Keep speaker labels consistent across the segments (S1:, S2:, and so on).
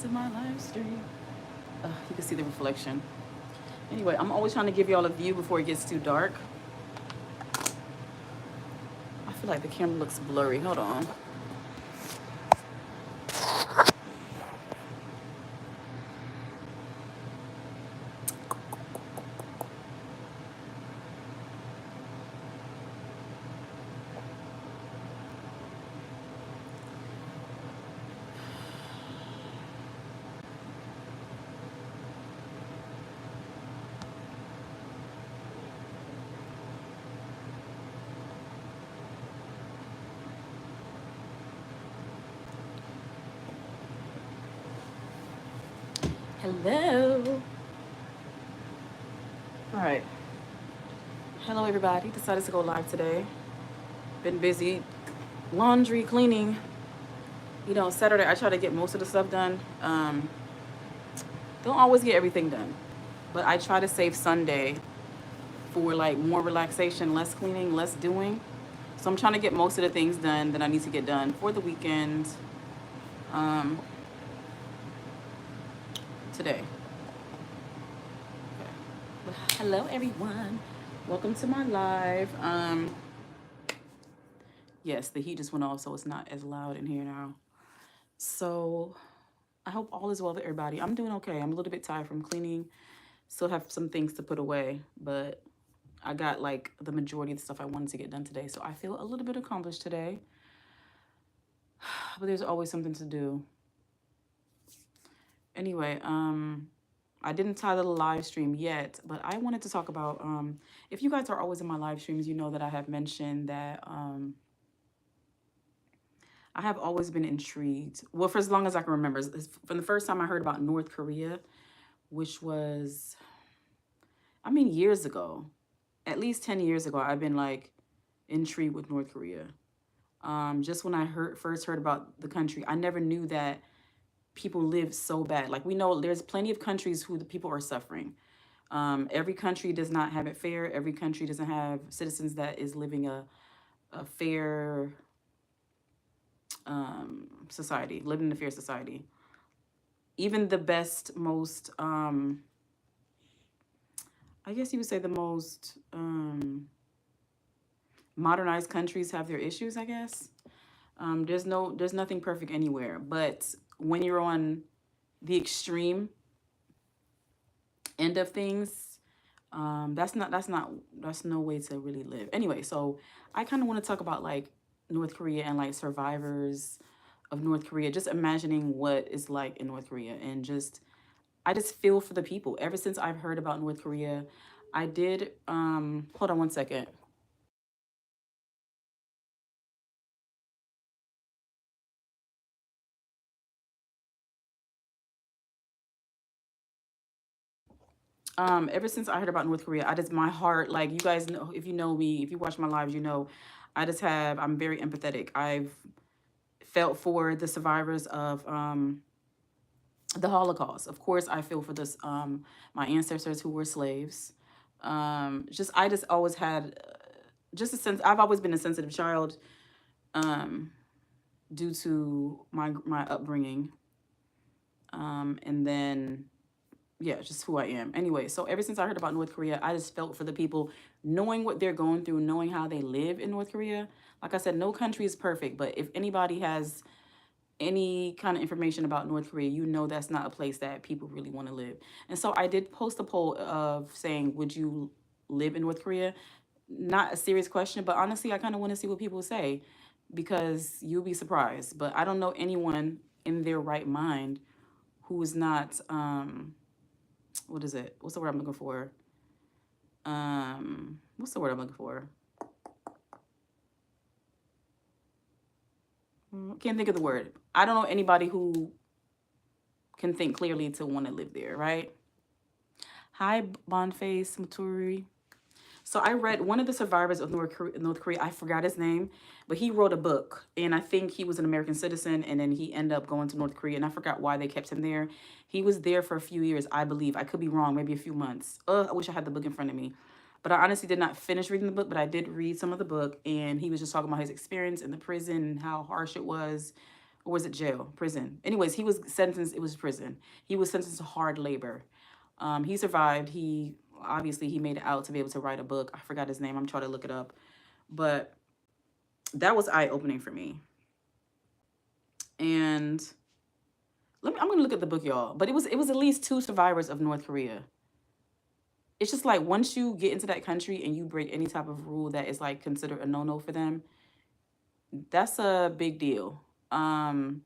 S1: To my live stream. You can see the reflection. Anyway, I'm always trying to give y'all a view before it gets too dark. I feel like the camera looks blurry. Hold on. Hello. All right. Hello, everybody. Decided to go live today. Been busy. Laundry, cleaning. Saturday I try to get most of the stuff done. Don't always get everything done, but I try to save Sunday for like more relaxation, less cleaning, less doing. So I'm trying to get most of the things done that I need to get done for the weekend um, today. Okay. Well, hello, everyone. Welcome to my live. Yes, the heat just went off, so it's not as loud in here now. So I hope all is well with everybody. I'm doing okay. I'm a little bit tired from cleaning. Still have some things to put away, but I got like the majority of the stuff I wanted to get done today. So I feel a little bit accomplished today. But there's always something to do. Anyway, I didn't title the live stream yet, but I wanted to talk about if you guys are always in my live streams, you know that I have mentioned that I have always been intrigued. Well, for as long as I can remember, from the first time I heard about North Korea, which was, years ago, at least 10 years ago, I've been like intrigued with North Korea. Just when I first heard about the country, I never knew that people live so bad. Like we know there's plenty of countries who the people are suffering. Every country does not have it fair. Every country doesn't have citizens that is living a fair society, living in a fair society. Even the best, most, I guess you would say the most modernized countries have their issues, I guess. There's nothing perfect anywhere. But when you're on the extreme end of things, that's no way to really live. Anyway, so I kind of want to talk about like North Korea and like survivors of North Korea, just imagining what it's like in North Korea, and I just feel for the people. Ever since I've heard about North Korea, I did hold on one second. Ever since I heard about North Korea, I just my heart, like you guys know, if you know me, if you watch my lives, you know, I'm very empathetic. I've felt for the survivors of the Holocaust. Of course, I feel for this my ancestors who were slaves. I just always had just a sense. I've always been a sensitive child due to my upbringing, and then yeah, just who I am. Anyway, so ever since I heard about North Korea, I just felt for the people, knowing what they're going through, knowing how they live in North Korea. Like I said, no country is perfect, but if anybody has any kind of information about North Korea, you know that's not a place that people really want to live. And so I did post a poll of saying, would you live in North Korea? Not a serious question, but honestly, I kind of want to see what people say because you'll be surprised. But I don't know anyone in their right mind who is not, what is it? What's the word I'm looking for? What's the word I'm looking for? Can't think of the word. I don't know anybody who can think clearly to want to live there, right? Hi, Boniface Maturi. So I read one of the survivors of North Korea. I forgot his name, but he wrote a book, and I think he was an American citizen, and then he ended up going to North Korea, and I forgot why they kept him there. He was there for a few years, I believe. I could be wrong, maybe a few months. I wish I had the book in front of me. But I honestly did not finish reading the book, but I did read some of the book, and he was just talking about his experience in the prison and how harsh it was, or was it jail, prison? Anyways, he was sentenced. It was prison. He was sentenced to hard labor. He survived. He obviously he made it out to be able to write a book. I forgot his name. I'm trying to look it up, but that was eye opening for me. And I'm gonna look at the book, y'all. But it was at least 2 survivors of North Korea. It's just like once you get into that country and you break any type of rule that is like considered a no for them, that's a big deal. Um,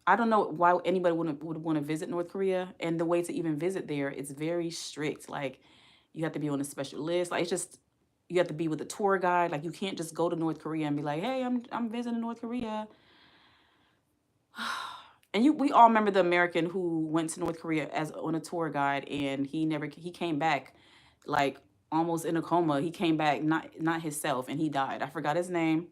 S1: I don't know why anybody would want to visit North Korea, and the way to even visit there is very strict. Like you have to be on a special list. Like it's just you have to be with a tour guide. Like you can't just go to North Korea and be like, "Hey, I'm visiting North Korea." And we all remember the American who went to North Korea as on a tour guide, and he came back like almost in a coma. He came back not himself, and he died. I forgot his name,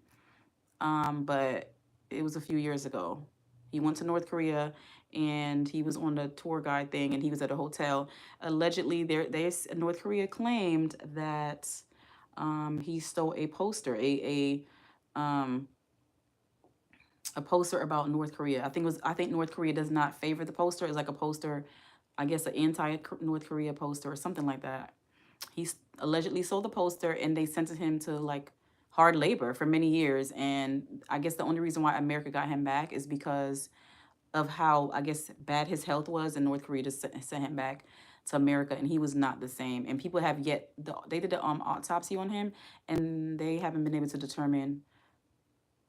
S1: but it was a few years ago. He went to North Korea, and he was on the tour guide thing, and he was at a hotel. Allegedly, there's North Korea claimed that he stole a poster, a poster about North Korea. I think North Korea does not favor the poster. It's like a poster, I guess an anti North Korea poster or something like that. He allegedly sold the poster, and they sentenced him to like hard labor for many years. And I guess the only reason why America got him back is because of how I guess bad his health was, and North Korea just sent him back to America, and he was not the same. And people have they did the autopsy on him, and they haven't been able to determine.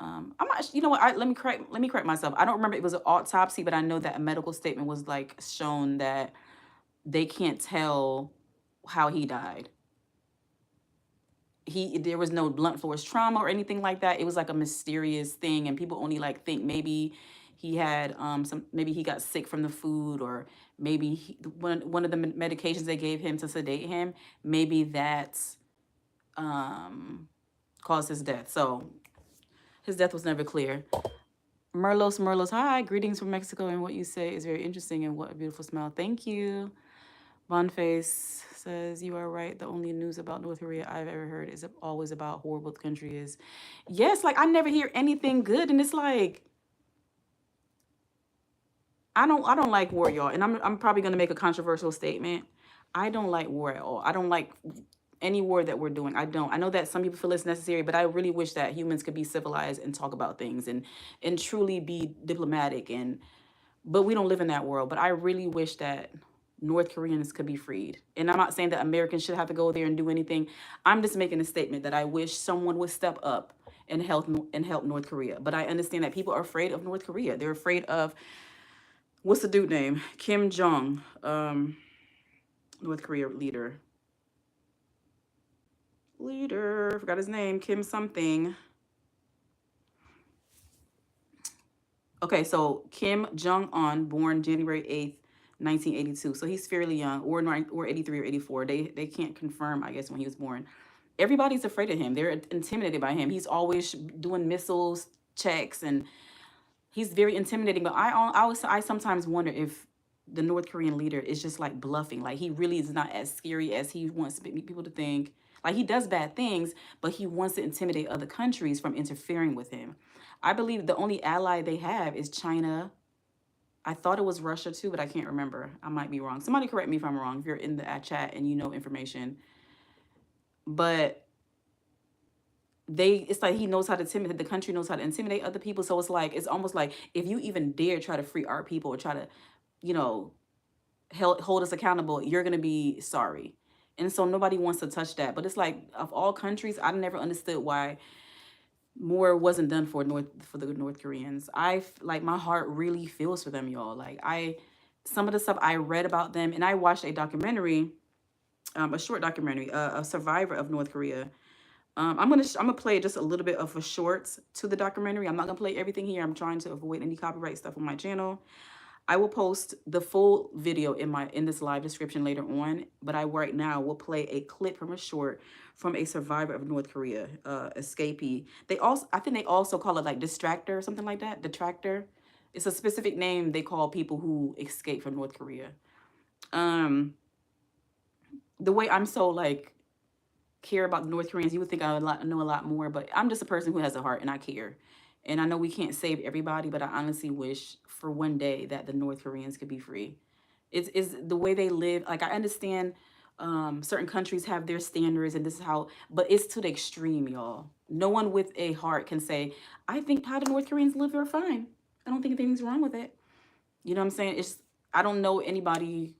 S1: I'm not. You know what? Let me correct myself. I don't remember it was an autopsy, but I know that a medical statement was like shown that they can't tell how he died. There was no blunt force trauma or anything like that. It was like a mysterious thing, and people only like think maybe he had maybe he got sick from the food, or maybe one of the medications they gave him to sedate him, maybe that's caused his death. So his death was never clear. Merlos, hi, greetings from Mexico, and what you say is very interesting, and what a beautiful smile. Thank you. Bonface says, you are right. The only news about North Korea I've ever heard is always about horrible the country is. Yes, like I never hear anything good. And it's like I don't like war, y'all. And I'm probably gonna make a controversial statement. I don't like war at all. I don't like any war that we're doing. I don't. I know that some people feel it's necessary, but I really wish that humans could be civilized and talk about things and truly be diplomatic, and but we don't live in that world. But I really wish that North Koreans could be freed. And I'm not saying that Americans should have to go there and do anything. I'm just making a statement that I wish someone would step up and help North Korea. But I understand that people are afraid of North Korea. They're afraid of what's the dude name? Kim Jong, North Korea leader. Forgot his name. Kim something. Okay, so Kim Jong-un, born January 8th, 1982. So he's fairly young, or 83 or 84. They can't confirm, I guess, when he was born. Everybody's afraid of him. They're intimidated by him. He's always doing missiles checks, and he's very intimidating. But I sometimes wonder if the North Korean leader is just like bluffing. Like he really is not as scary as he wants people to think. Like he does bad things, but he wants to intimidate other countries from interfering with him. I believe the only ally they have is China. I thought it was Russia too, but I can't remember. I might be wrong. Somebody correct me if I'm wrong, if you're in the chat and you know information. But it's like he knows how to intimidate, the country knows how to intimidate other people. So it's almost like if you even dare try to free our people or try to, you know, hold us accountable, you're going to be sorry. And so nobody wants to touch that. But it's like, of all countries, I never understood why more wasn't done for the North Koreans. Like my heart really feels for them, y'all. Like some of the stuff I read about them, and I watched a documentary, a short documentary, a survivor of North Korea. I'm gonna play just a little bit of a shorts to the documentary. I'm not gonna play everything here. I'm trying to avoid any copyright stuff on my channel. I will post the full video in this live description later on, but I right now will play a clip from a short from a survivor of North Korea, escapee. I think they also call it like distractor or something like that. Detractor. It's a specific name they call people who escape from North Korea. The way I'm so like care about the North Koreans, you would think I would know a lot more, but I'm just a person who has a heart and I care. And I know we can't save everybody, but I honestly wish for one day that the North Koreans could be free. It's the way they live. Like, I understand certain countries have their standards and this is how, but it's to the extreme, y'all. No one with a heart can say, I think how the North Koreans live are fine. I don't think anything's wrong with it. You know what I'm saying? I don't know anybody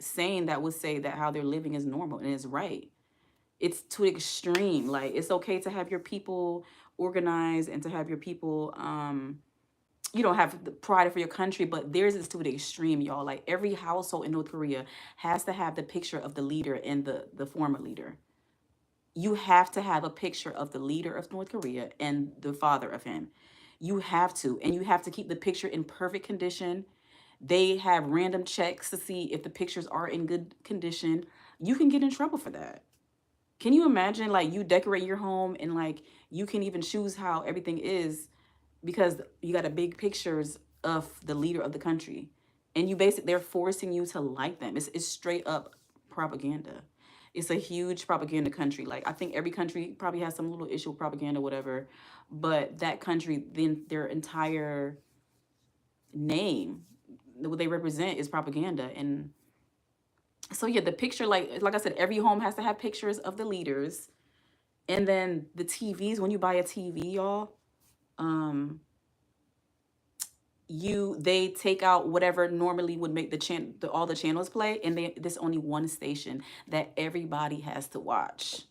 S1: saying that would say that how they're living is normal and is right. It's to extreme. Like, it's okay to have your people organized and to have your people have the pride for your country, but theirs is to the extreme, y'all. Like, every household in North Korea has to have the picture of the leader and the former leader. You have to have a picture of the leader of North Korea and the father of him. You have to, and you have to keep the picture in perfect condition. They have random checks to see if the pictures are in good condition. You can get in trouble for that. Can you imagine, like, you decorate your home and, like, you can even choose how everything is because you got a big pictures of the leader of the country, and they're forcing you to like them. It's straight up propaganda. It's a huge propaganda country. Like, I think every country probably has some little issue with propaganda, whatever, but that country, then their entire name, what they represent, is propaganda. And so yeah, the picture, like I said, every home has to have pictures of the leaders. And then the TVs, when you buy a TV, y'all, um they take out whatever normally would make all the channels play, and there's only one station that everybody has to watch.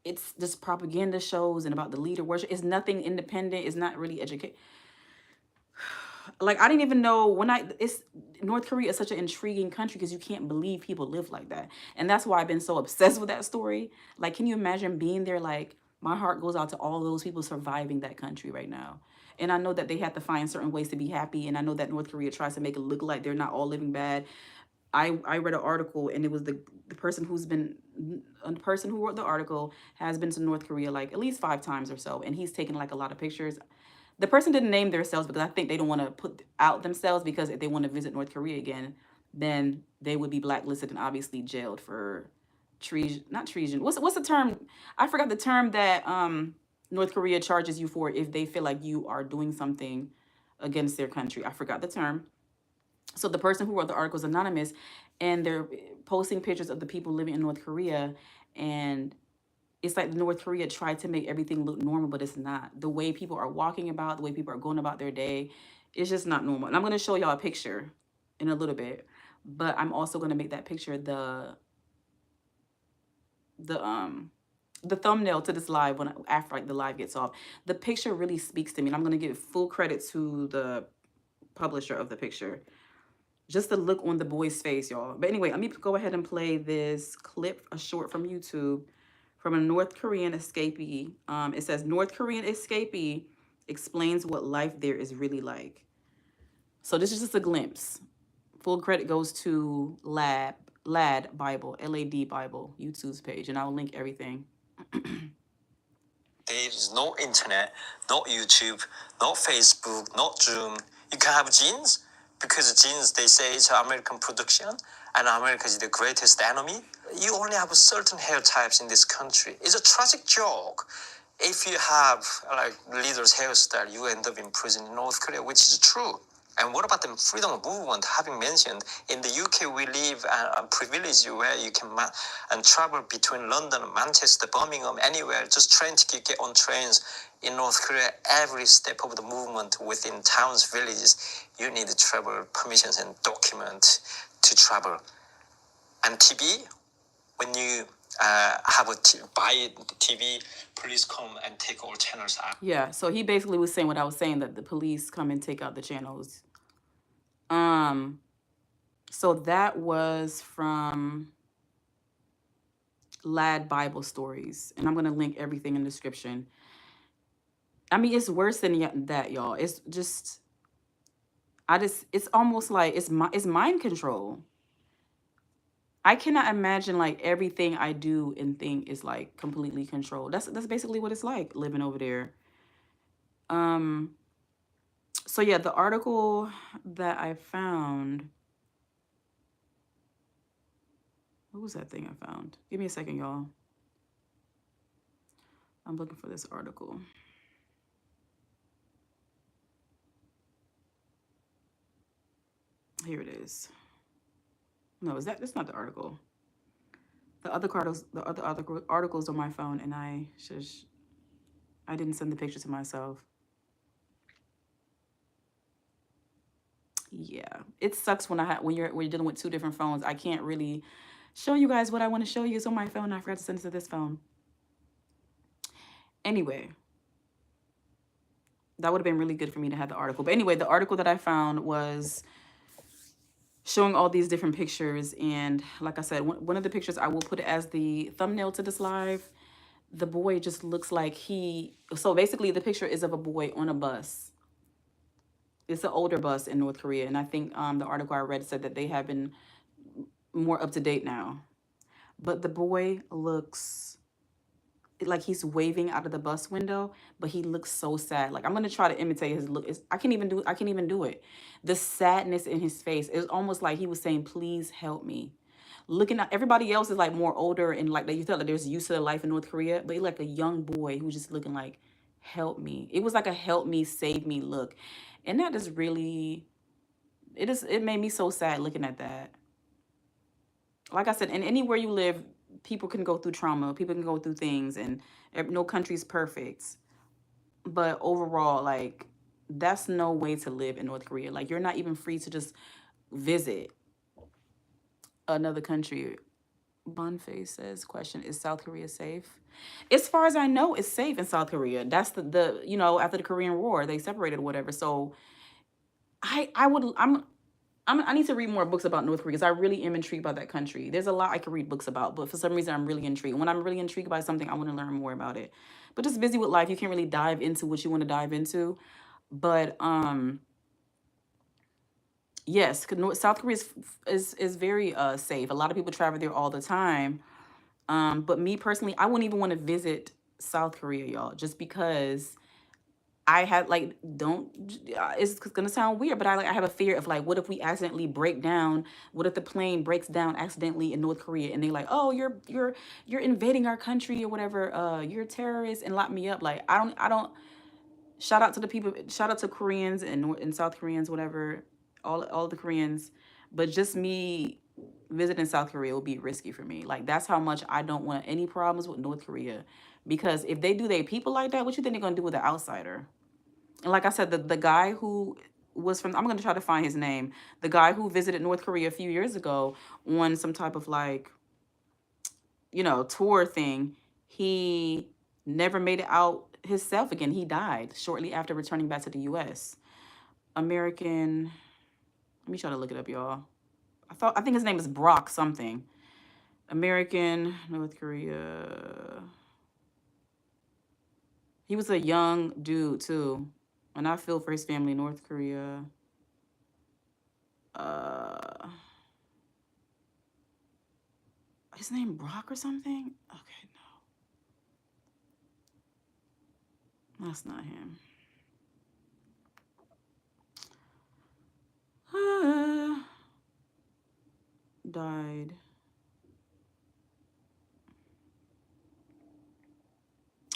S1: It's just propaganda shows and about the leader worship. It's nothing independent. It's not really educate. Like, I didn't even know it's North Korea is such an intriguing country because you can't believe people live like that. And that's why I've been so obsessed with that story. Like, can you imagine being there? Like, my heart goes out to all those people surviving that country right now. And I know that they have to find certain ways to be happy. And I know that North Korea tries to make it look like they're not all living bad. I read an article, and it was the person the person who wrote the article has been to North Korea like at least 5 times or so, and he's taken like a lot of pictures. The person didn't name themselves because I think they don't want to put out themselves, because if they want to visit North Korea again, then they would be blacklisted and obviously jailed for treason. Not treason. What's the term? I forgot the term that North Korea charges you for if they feel like you are doing something against their country. I forgot the term. So the person who wrote the article is anonymous, and they're posting pictures of the people living in North Korea, and it's like North Korea tried to make everything look normal, but it's not. The way people are walking about, the way people are going about their day, it's just not normal. And I'm going to show y'all a picture in a little bit, but I'm also going to make that picture the thumbnail to this live after like the live gets off. The picture really speaks to me, and I'm going to give full credit to the publisher of the picture. Just the look on the boy's face, y'all. But anyway, let me go ahead and play this clip, a short from YouTube, from a North Korean escapee. It says, North Korean escapee explains what life there is really like. So this is just a glimpse. Full credit goes to Lad Bible, LAD Bible, YouTube's page, and I'll link everything.
S2: There is no internet, no YouTube, no Facebook, no Zoom. You can have jeans because jeans, they say, it's American production and America is the greatest enemy. You only have certain hair types in this country. It's a tragic joke. If you have like leader's hairstyle, you end up in prison in North Korea, which is true. And what about the freedom of movement? Having mentioned, in the UK, we live a privilege where you can and travel between London, Manchester, Birmingham, anywhere, just trying to get on trains. In North Korea, every step of the movement within towns, villages, you need travel permissions and document to travel. And TV, when you buy TV, police come and take all channels out.
S1: Yeah, so he basically was saying what I was saying, that the police come and take out the channels. So that was from Lad Bible Stories, and I'm gonna link everything in the description. I mean, it's worse than that, y'all. It's just, it's almost like it's mind control. I cannot imagine like everything I do and think is like completely controlled. That's basically what it's like living over there. So yeah, the article that I found, what was that thing I found? Give me a second, y'all. I'm looking for this article. Here it is. No, that's not the article. The other articles on my phone, and I didn't send the picture to myself. Yeah, it sucks when you're dealing with two different phones. I can't really show you guys what I want to show you. It's on my phone. I forgot to send it to this phone. Anyway, that would have been really good for me to have the article. But anyway, the article that I found was showing all these different pictures. And like I said, one of the pictures, I will put it as the thumbnail to this live. The boy just looks like so basically the picture is of a boy on a bus. It's an older bus in North Korea. And I think the article I read said that they have been more up to date now. But the boy looks like he's waving out of the bus window, but he looks so sad. Like I'm gonna try to imitate his look. I can't even do it. The sadness in his face is almost like he was saying, "Please help me." Looking at everybody else is like more older and like you felt like there's used to their life in North Korea, but he like a young boy who's just looking like, "Help me." It was like a "help me, save me" look, and that is really it made me so sad looking at that. Like I said, and anywhere you live, people can go through trauma, people can go through things, and no country's perfect. But overall, like, that's no way to live in North Korea. Like, you're not even free to just visit another country. Bonface says, question, is South Korea safe? As far as I know, it's safe in South Korea. That's after the Korean War, they separated or whatever. So I need to read more books about North Korea because I really am intrigued by that country. There's a lot I could read books about, but for some reason I'm really intrigued. When I'm really intrigued by something, I want to learn more about it. But just busy with life, you can't really dive into what you want to dive into. But yes, South Korea is very safe. A lot of people travel there all the time. But me personally, I wouldn't even want to visit South Korea, y'all, just because I had like don't it's gonna sound weird, but I have a fear of like what if we accidentally break down? What if the plane breaks down accidentally in North Korea and they like, oh, you're invading our country or whatever, you're a terrorist and lock me up. Like I don't shout out to the people, shout out to Koreans and South Koreans, whatever, all the Koreans. But just me visiting South Korea will be risky for me. Like that's how much I don't want any problems with North Korea. Because if they do their people like that, what you think they're gonna do with an outsider? And like I said, the guy who was from, I'm going to try to find his name. The guy who visited North Korea a few years ago on some type of like, tour thing, he never made it out himself again. He died shortly after returning back to the US. American, let me try to look it up, y'all. I think his name is Brock something. American, North Korea. He was a young dude too. And I feel for his family in North Korea. His name Brock or something? Okay, no. That's not him. Died.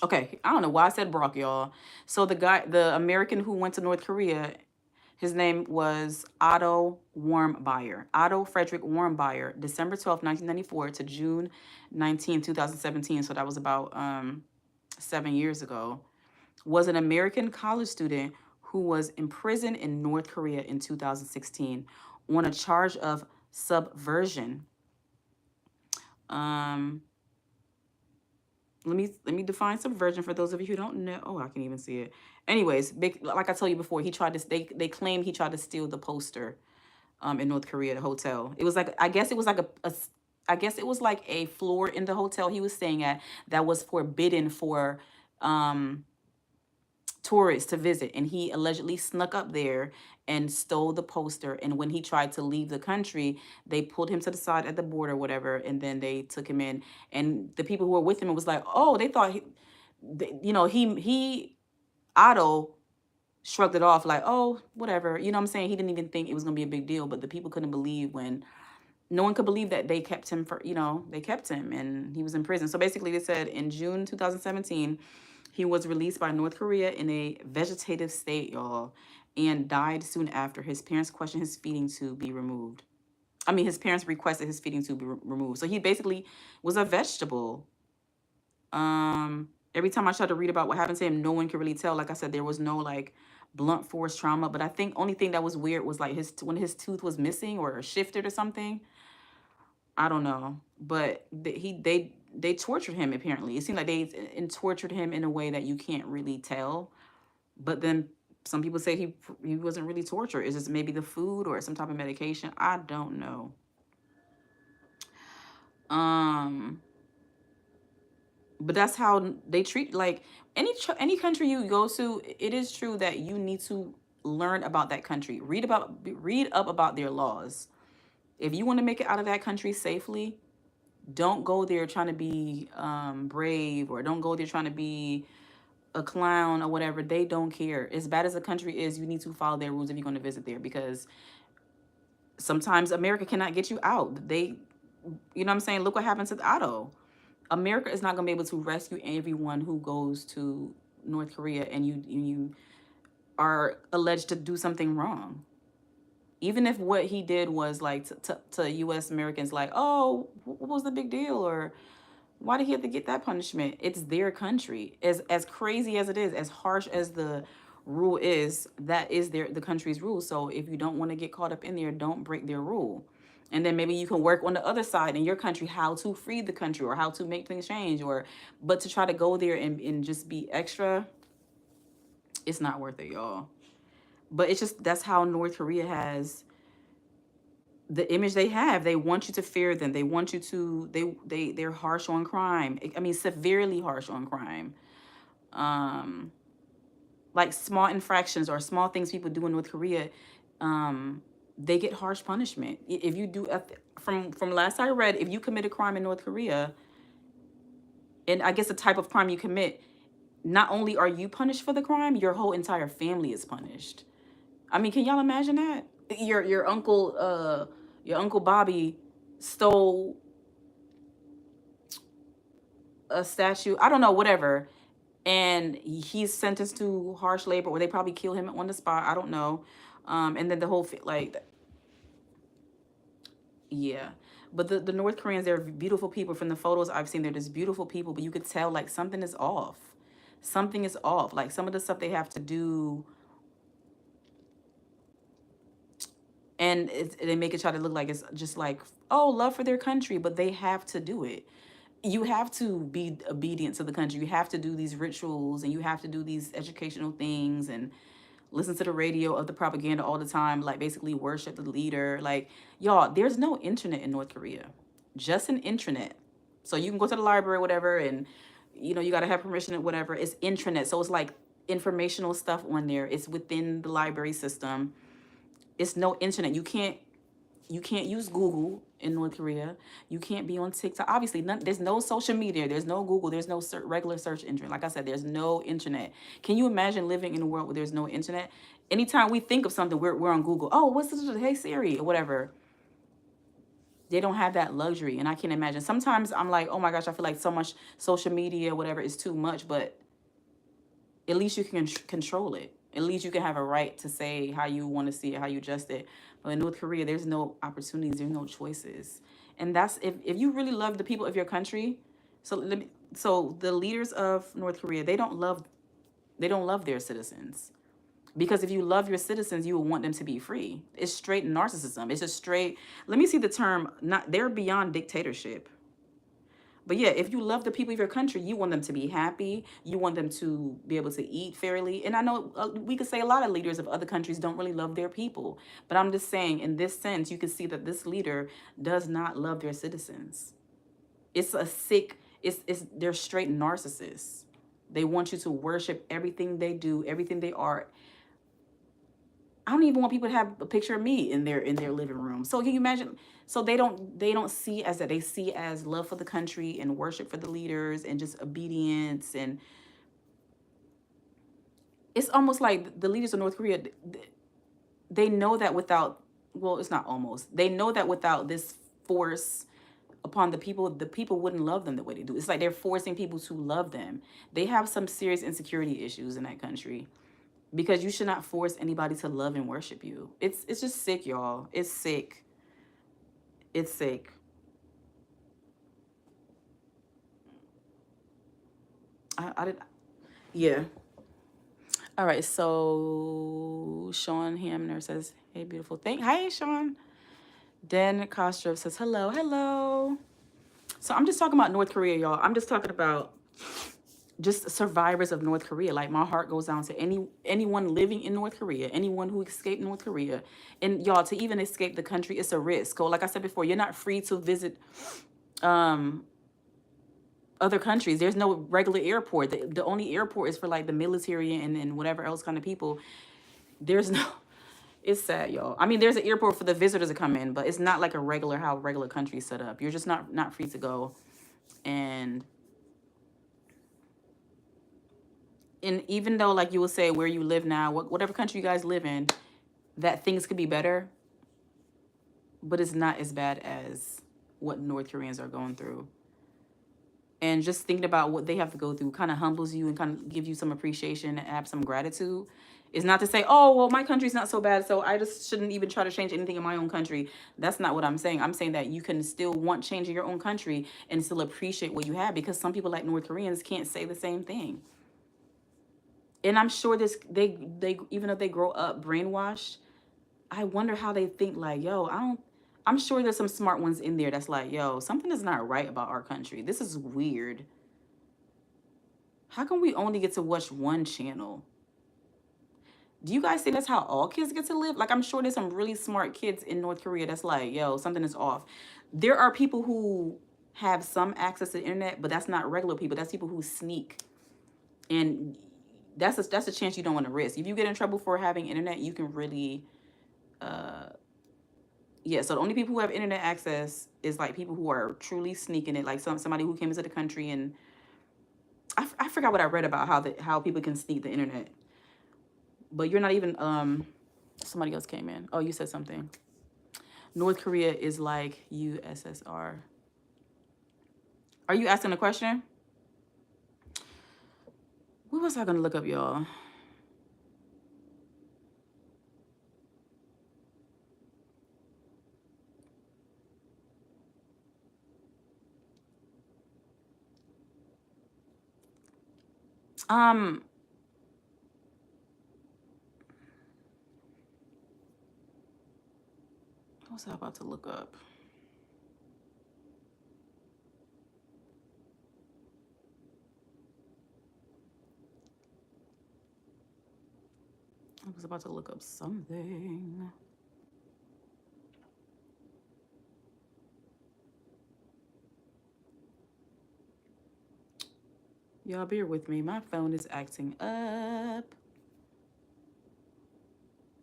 S1: Okay, I don't know why I said Brock, y'all. So the American who went to North Korea, his name was Otto Warmbier. Otto Frederick Warmbier, December 12th, 1994 to June 19th, 2017. So that was about 7 years ago. Was an American college student who was imprisoned in North Korea in 2016 on a charge of subversion. Let me define subversion for those of you who don't know. Oh, I can even see it. Anyways, like I told you before, they claimed he tried to steal the poster in North Korea, the hotel. It was like I guess it was like I guess it was like a floor in the hotel he was staying at that was forbidden for tourists to visit, and he allegedly snuck up there and stole the poster. And when he tried to leave the country, they pulled him to the side at the border, whatever, and then they took him in. And the people who were with him was like, oh, they thought he Otto shrugged it off like, oh, whatever. You know what I'm saying? He didn't even think it was gonna be a big deal. But the people couldn't believe when no one could believe that they kept him for, they kept him and he was in prison. So basically, they said in June 2017, he was released by North Korea in a vegetative state, y'all, and died soon after. His parents questioned his feeding tube be removed. I mean, his parents requested his feeding tube be removed. So he basically was a vegetable. Every time I tried to read about what happened to him, no one could really tell. Like I said, there was no like blunt force trauma. But I think only thing that was weird was like his when his tooth was missing or shifted or something. I don't know, but they tortured him. Apparently, it seemed like they tortured him in a way that you can't really tell. But then some people say he wasn't really tortured. It's just maybe the food or some type of medication. I don't know. Um, but that's how they treat like any country you go to. It is true that you need to learn about that country. Read up about their laws. If you want to make it out of that country safely, don't go there trying to be brave, or don't go there trying to be a clown or whatever. They don't care. As bad as the country is, you need to follow their rules if you're going to visit there, because sometimes America cannot get you out. You know what I'm saying? Look what happened to Otto. America is not going to be able to rescue everyone who goes to North Korea and you are alleged to do something wrong. Even if what he did was like to U.S. Americans, like, oh, what was the big deal, or why did he have to get that punishment? It's their country. As crazy as it is, as harsh as the rule is, that is the country's rule. So if you don't want to get caught up in there, don't break their rule. And then maybe you can work on the other side in your country, how to free the country or how to make things change, or but to try to go there and just be extra, it's not worth it, y'all. But it's just that's how North Korea has the image they have. They want you to fear them. They want you to they're harsh on crime. I mean, severely harsh on crime. Um, like small infractions or small things people do in North Korea, they get harsh punishment. If you do, from last I read, if you commit a crime in North Korea, and I guess the type of crime you commit, not only are you punished for the crime, your whole entire family is punished. I mean, can y'all imagine that? Your uncle Bobby stole a statue. I don't know, whatever, and he's sentenced to harsh labor, or they probably kill him on the spot. I don't know. And then the whole like, yeah. But the North Koreans, they're beautiful people. From the photos I've seen, they're just beautiful people. But you could tell like something is off. Something is off. Like some of the stuff they have to do, and they make it try to look like it's just like, oh, love for their country, but they have to do it. You have to be obedient to the country. You have to do these rituals, and you have to do these educational things, and listen to the radio of the propaganda all the time, like basically worship the leader. Like, y'all, there's no internet in North Korea, just an intranet. So you can go to the library, whatever, and you got to have permission or whatever. It's intranet. So it's like informational stuff on there. It's within the library system. It's no internet. You can't use Google in North Korea. You can't be on TikTok. Obviously, there's no social media. There's no Google. There's no regular search engine. Like I said, there's no internet. Can you imagine living in a world where there's no internet? Anytime we think of something, we're on Google. Oh, what's this? Hey Siri, or whatever. They don't have that luxury, and I can't imagine. Sometimes I'm like, oh my gosh, I feel like so much social media, whatever, is too much. But at least you can control it. At least you can have a right to say how you want to see it, how you adjust it. But in North Korea, there's no opportunities, there's no choices. And that's if you really love the people of your country. So the leaders of North Korea, they don't love their citizens. Because if you love your citizens, you will want them to be free. It's straight narcissism. It's just straight, let me see the term, not they're beyond dictatorship. But yeah, if you love the people of your country, you want them to be happy. You want them to be able to eat fairly. And I know we could say a lot of leaders of other countries don't really love their people. But I'm just saying, in this sense, you can see that this leader does not love their citizens. It's a sick, they're straight narcissists. They want you to worship everything they do, everything they are. I don't even want people to have a picture of me in their living room. So can you imagine? So they don't see as that. They see as love for the country and worship for the leaders and just obedience. And it's almost like the leaders of North Korea, they know that without, well, it's not almost. They know that without this force upon the people wouldn't love them the way they do. It's like they're forcing people to love them. They have some serious insecurity issues in that country, because you should not force anybody to love and worship you. It's just sick, y'all. It's sick. It's sick. I did. Yeah. All right. So Sean Hamner says, "Hey, beautiful thing." Hi, Sean. Dan Kostrov says, "Hello, hello." So I'm just talking about North Korea, y'all. I'm just talking about just survivors of North Korea. Like, my heart goes down to anyone living in North Korea, anyone who escaped North Korea. And y'all, to even escape the country, it's a risk. So like I said before, you're not free to visit other countries. There's no regular airport. The only airport is for like the military and whatever else kind of people. There's no, it's sad, y'all. I mean, there's an airport for the visitors to come in, but it's not like how regular countries set up. You're just not free to go. And even though, like, you will say where you live now, whatever country you guys live in, that things could be better, but it's not as bad as what North Koreans are going through. And just thinking about what they have to go through kind of humbles you and kind of gives you some appreciation and have some gratitude. It's not to say, oh, well, my country's not so bad, so I just shouldn't even try to change anything in my own country. That's not what I'm saying. I'm saying that you can still want change in your own country and still appreciate what you have, because some people, like North Koreans, can't say the same thing. And I'm sure they even if they grow up brainwashed, I wonder how they think, like, yo, I'm sure there's some smart ones in there that's like, yo, something is not right about our country. This is weird. How come we only get to watch one channel? Do you guys think that's how all kids get to live? Like, I'm sure there's some really smart kids in North Korea that's like, yo, something is off. There are people who have some access to the internet, but that's not regular people. That's people who sneak. And that's a chance you don't want to risk. If you get in trouble for having internet, you can really yeah, so the only people who have internet access is like people who are truly sneaking it, like somebody who came into the country. And I forgot what I read about how people can sneak the internet. But you're not even somebody else came in. Oh, you said something. North Korea is like USSR. Are you asking a question? What was I gonna look up, y'all? What was I about to look up? I was about to look up something. Y'all bear with me. My phone is acting up.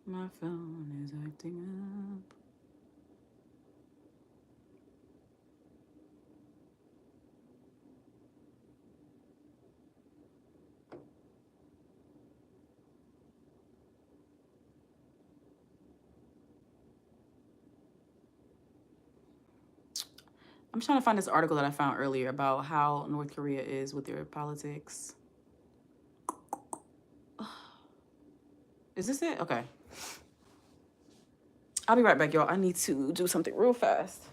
S1: My phone is acting up. I'm trying to find this article that I found earlier about how North Korea is with their politics. Is this it? Okay. I'll be right back, y'all. I need to do something real fast.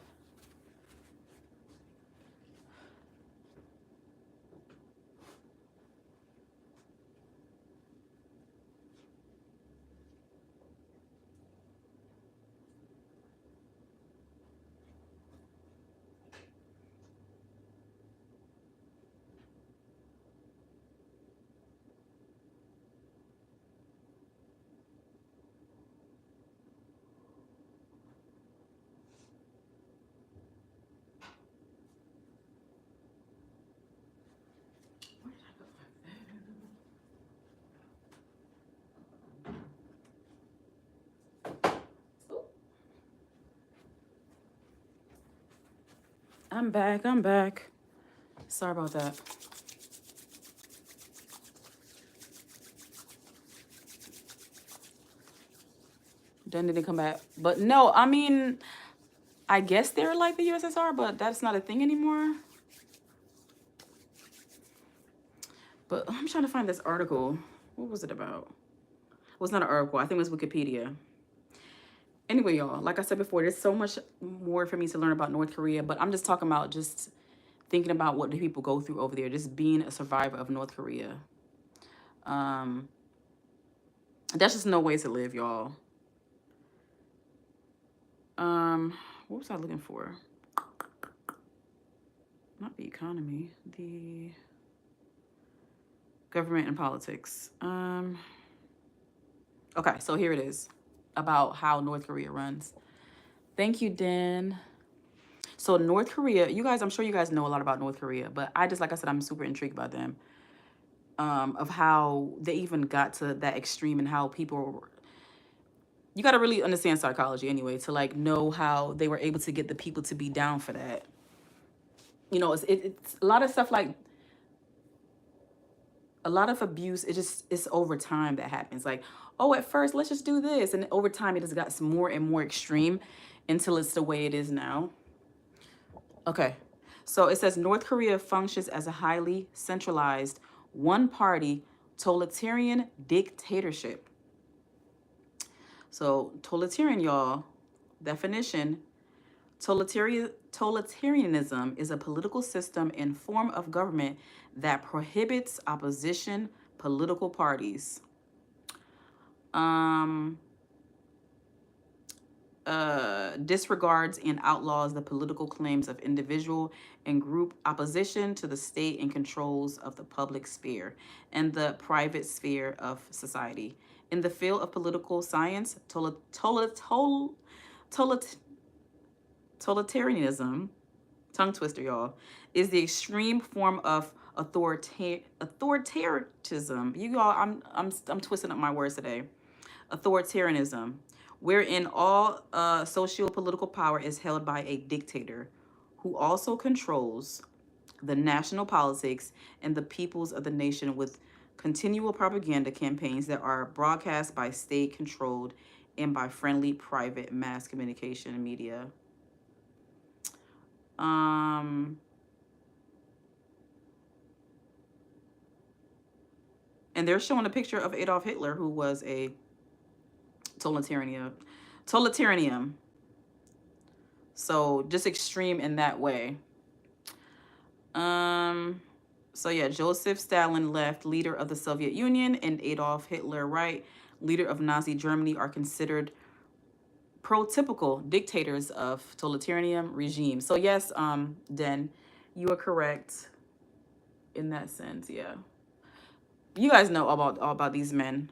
S1: I'm back. Sorry about that. Then didn't come back. But no, I mean, I guess they're like the USSR, but that's not a thing anymore. But I'm trying to find this article. What was it about? It was not an article. I think it was Wikipedia. Anyway, y'all, like I said before, there's so much more for me to learn about North Korea, but I'm just talking about just thinking about what the people go through over there, just being a survivor of North Korea. Um, that's just no way to live, y'all. What was I looking for? Not the economy, the government and politics. Okay, so here it is about how North Korea runs. Thank you, Dan. So North Korea, you guys, I'm sure you guys know a lot about North Korea, but I just, like I said, I'm super intrigued by them. Of how they even got to that extreme and how people, you got to really understand psychology anyway to like know how they were able to get the people to be down for that. You know, it's a lot of stuff like a lot of abuse. It's over time that happens. Like, oh, at first let's just do this, and over time it just got more and more extreme until it's the way it is now. Okay, so it says North Korea functions as a highly centralized, one-party, totalitarian dictatorship. So totalitarian, y'all, definition: totalitarianism is a political system and form of government that prohibits opposition political parties. Um, disregards and outlaws the political claims of individual and group opposition to the state and controls of the public sphere and the private sphere of society. In the field of political science, totalitarianism, tongue twister, y'all, is the extreme form of authoritarianism. You all, I'm twisting up my words today. Authoritarianism, wherein all socio-political power is held by a dictator who also controls the national politics and the peoples of the nation with continual propaganda campaigns that are broadcast by state-controlled and by friendly private mass communication media. And they're showing a picture of Adolf Hitler, who was a totalitarian. So just extreme in that way. So yeah, Joseph Stalin, left, leader of the Soviet Union, and Adolf Hitler, right, leader of Nazi Germany, are considered prototypical dictators of totalitarian regime. So yes, Den, you are correct in that sense. Yeah, you guys know all about these men.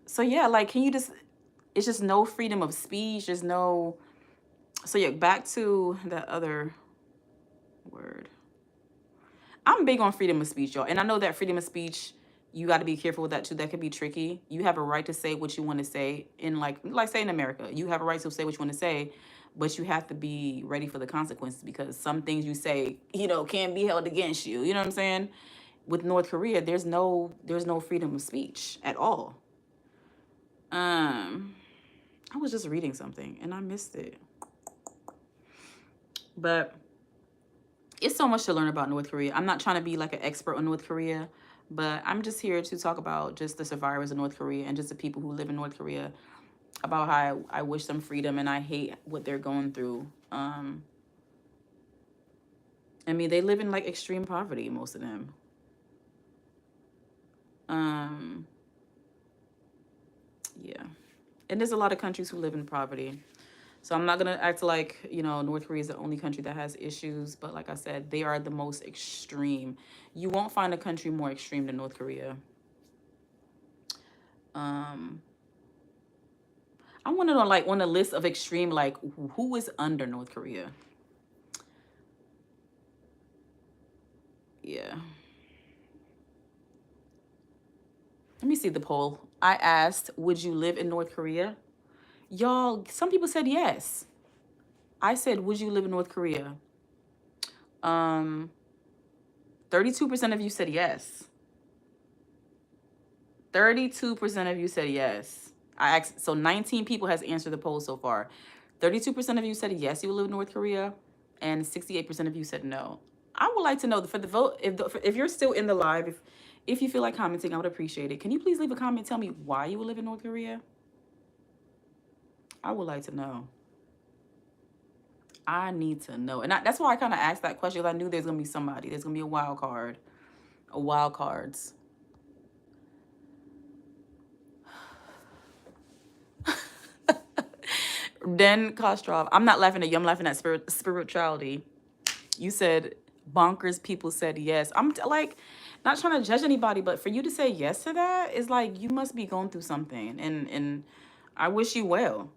S1: So yeah, like, can you just? It's just no freedom of speech. There's no. So yeah, back to that other word. I'm big on freedom of speech, y'all, and I know that freedom of speech, you got to be careful with that too. That could be tricky. You have a right to say what you want to say in like say in America, you have a right to say what you want to say, but you have to be ready for the consequences because some things you say, can be held against you. You know what I'm saying? With North Korea, there's no freedom of speech at all. I was just reading something and I missed it. But it's so much to learn about North Korea. I'm not trying to be like an expert on North Korea, but I'm just here to talk about just the survivors of North Korea and just the people who live in North Korea, about how I wish them freedom and I hate what they're going through. I mean, they live in like extreme poverty, most of them. Yeah. And there's a lot of countries who live in poverty. So I'm not going to act like, North Korea is the only country that has issues. But like I said, they are the most extreme. You won't find a country more extreme than North Korea. I want to know, like, on the list of extreme, like, who is under North Korea? Yeah. Let me see the poll. I asked, would you live in North Korea? Y'all, some people said yes. I said, would you live in North Korea? 32% of you said yes. 32% of you said yes. I asked, so 19 people has answered the poll so far. 32% of you said yes, you would live in North Korea, and 68% of you said no. I would like to know for the vote, if you're still in the live, if you feel like commenting, I would appreciate it. Can you please leave a comment, tell me why you would live in North Korea? I would like to know. I need to know. And that's why I kind of asked that question, because I knew there's going to be somebody. There's going to be a wild card. A wild cards. Den Kostrov. I'm not laughing at you. I'm laughing at spirituality. You said bonkers people said yes. I'm like, not trying to judge anybody, but for you to say yes to that is like, you must be going through something. And I wish you well.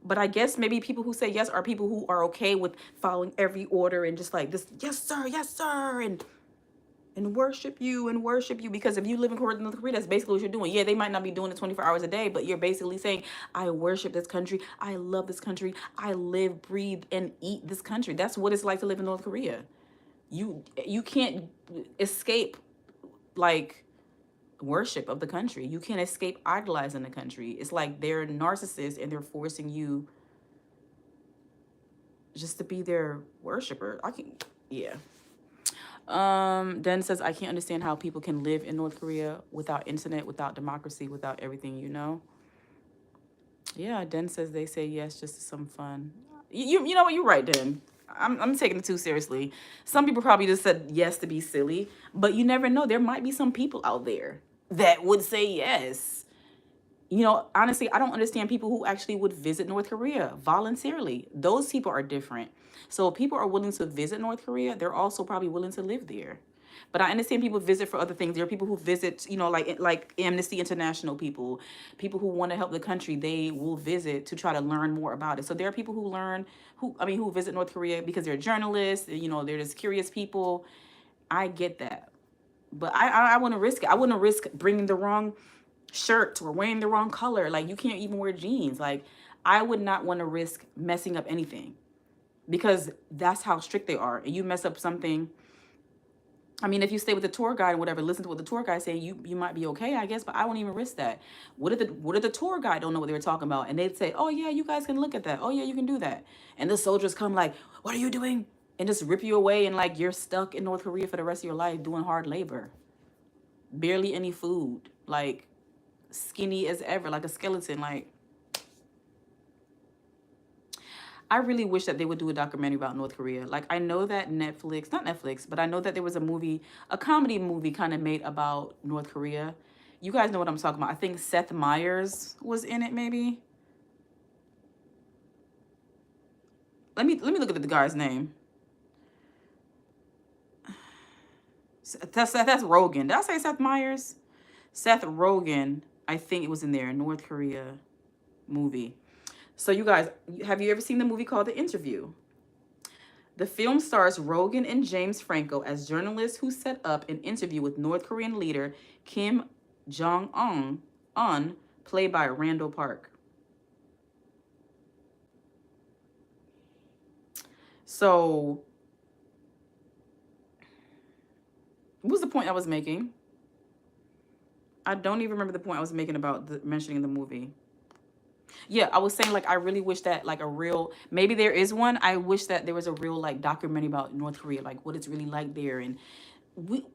S1: But I guess maybe people who say yes are people who are okay with following every order and just like this, yes sir, and worship you and worship you. Because if you live in North Korea, that's basically what you're doing. Yeah, they might not be doing it 24 hours a day, but you're basically saying, I worship this country, I love this country, I live, breathe, and eat this country. That's what it's like to live in North Korea. You can't escape like worship of the country. You can't escape idolizing the country. It's like they're narcissists and they're forcing you just to be their worshiper. I can, yeah. Den says, I can't understand how people can live in North Korea without internet, without democracy, without everything, you know? Yeah, Den says they say yes just to some fun. You know what? You're right, Den. I'm taking it too seriously. Some people probably just said yes to be silly, but you never know. There might be some people out there that would say yes. You know, honestly, I don't understand people who actually would visit North Korea voluntarily. Those people are different. So if people are willing to visit North Korea, they're also probably willing to live there. But I understand people visit for other things. There are people who visit, you know, like Amnesty International people who want to help the country. They will visit to try to learn more about it. So there are people who visit North Korea because they're journalists. You know, they're just curious people. I get that, but I wouldn't risk it. I wouldn't risk bringing the wrong shirt or wearing the wrong color. Like, you can't even wear jeans. Like, I would not want to risk messing up anything because that's how strict they are. And you mess up something. I mean, if you stay with the tour guide and whatever, listen to what the tour guide saying, you might be okay, I guess, but I won't even risk that. What if the tour guide don't know what they were talking about? And they'd say, oh yeah, you guys can look at that. Oh yeah, you can do that. And the soldiers come like, what are you doing? And just rip you away, and like you're stuck in North Korea for the rest of your life doing hard labor. Barely any food. Like, skinny as ever, like a skeleton. Like, I really wish that they would do a documentary about North Korea. Like, I know that Netflix, not Netflix, but I know that there was a movie, a comedy movie kind of made about North Korea. You guys know what I'm talking about. I think Seth Meyers was in it, maybe. Let me look at the guy's name. That's Rogen. Did I say Seth Meyers? Seth Rogen, I think it was in there, North Korea movie. So you guys, have you ever seen the movie called The Interview? The film stars Rogen and James Franco as journalists who set up an interview with North Korean leader Kim Jong-un, played by Randall Park. So, what was the point I was making? I don't even remember the point I was making about mentioning the movie. Yeah, I was saying, like, I really wish that, like, maybe there is one. I wish that there was a real, like, documentary about North Korea, like what it's really like there. And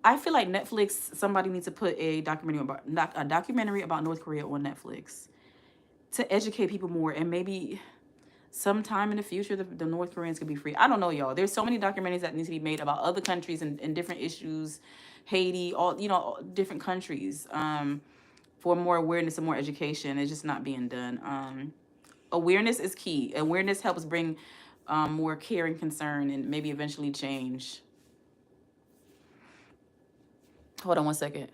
S1: I feel like Netflix, somebody needs to put a documentary about North Korea on Netflix to educate people more. And maybe sometime in the future, the North Koreans could be free. I don't know, y'all. There's so many documentaries that need to be made about other countries and different issues, Haiti, all, you know, different countries, for more awareness and more education. It's just not being done. Awareness is key. Awareness helps bring more care and concern, and maybe eventually change. Hold on one second.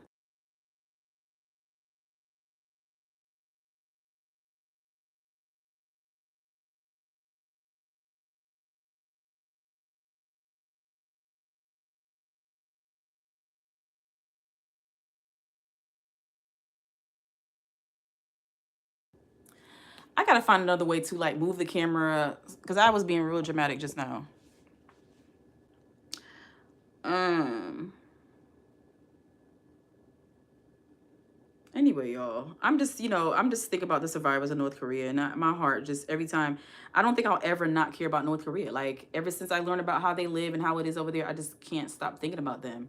S1: I gotta find another way to like move the camera because I was being real dramatic just now. Um, Anyway, y'all, I'm just, I'm just thinking about the survivors of North Korea, and my heart just every time. I don't think I'll ever not care about North Korea. Like ever since I learned about how they live and how it is over there, I just can't stop thinking about them.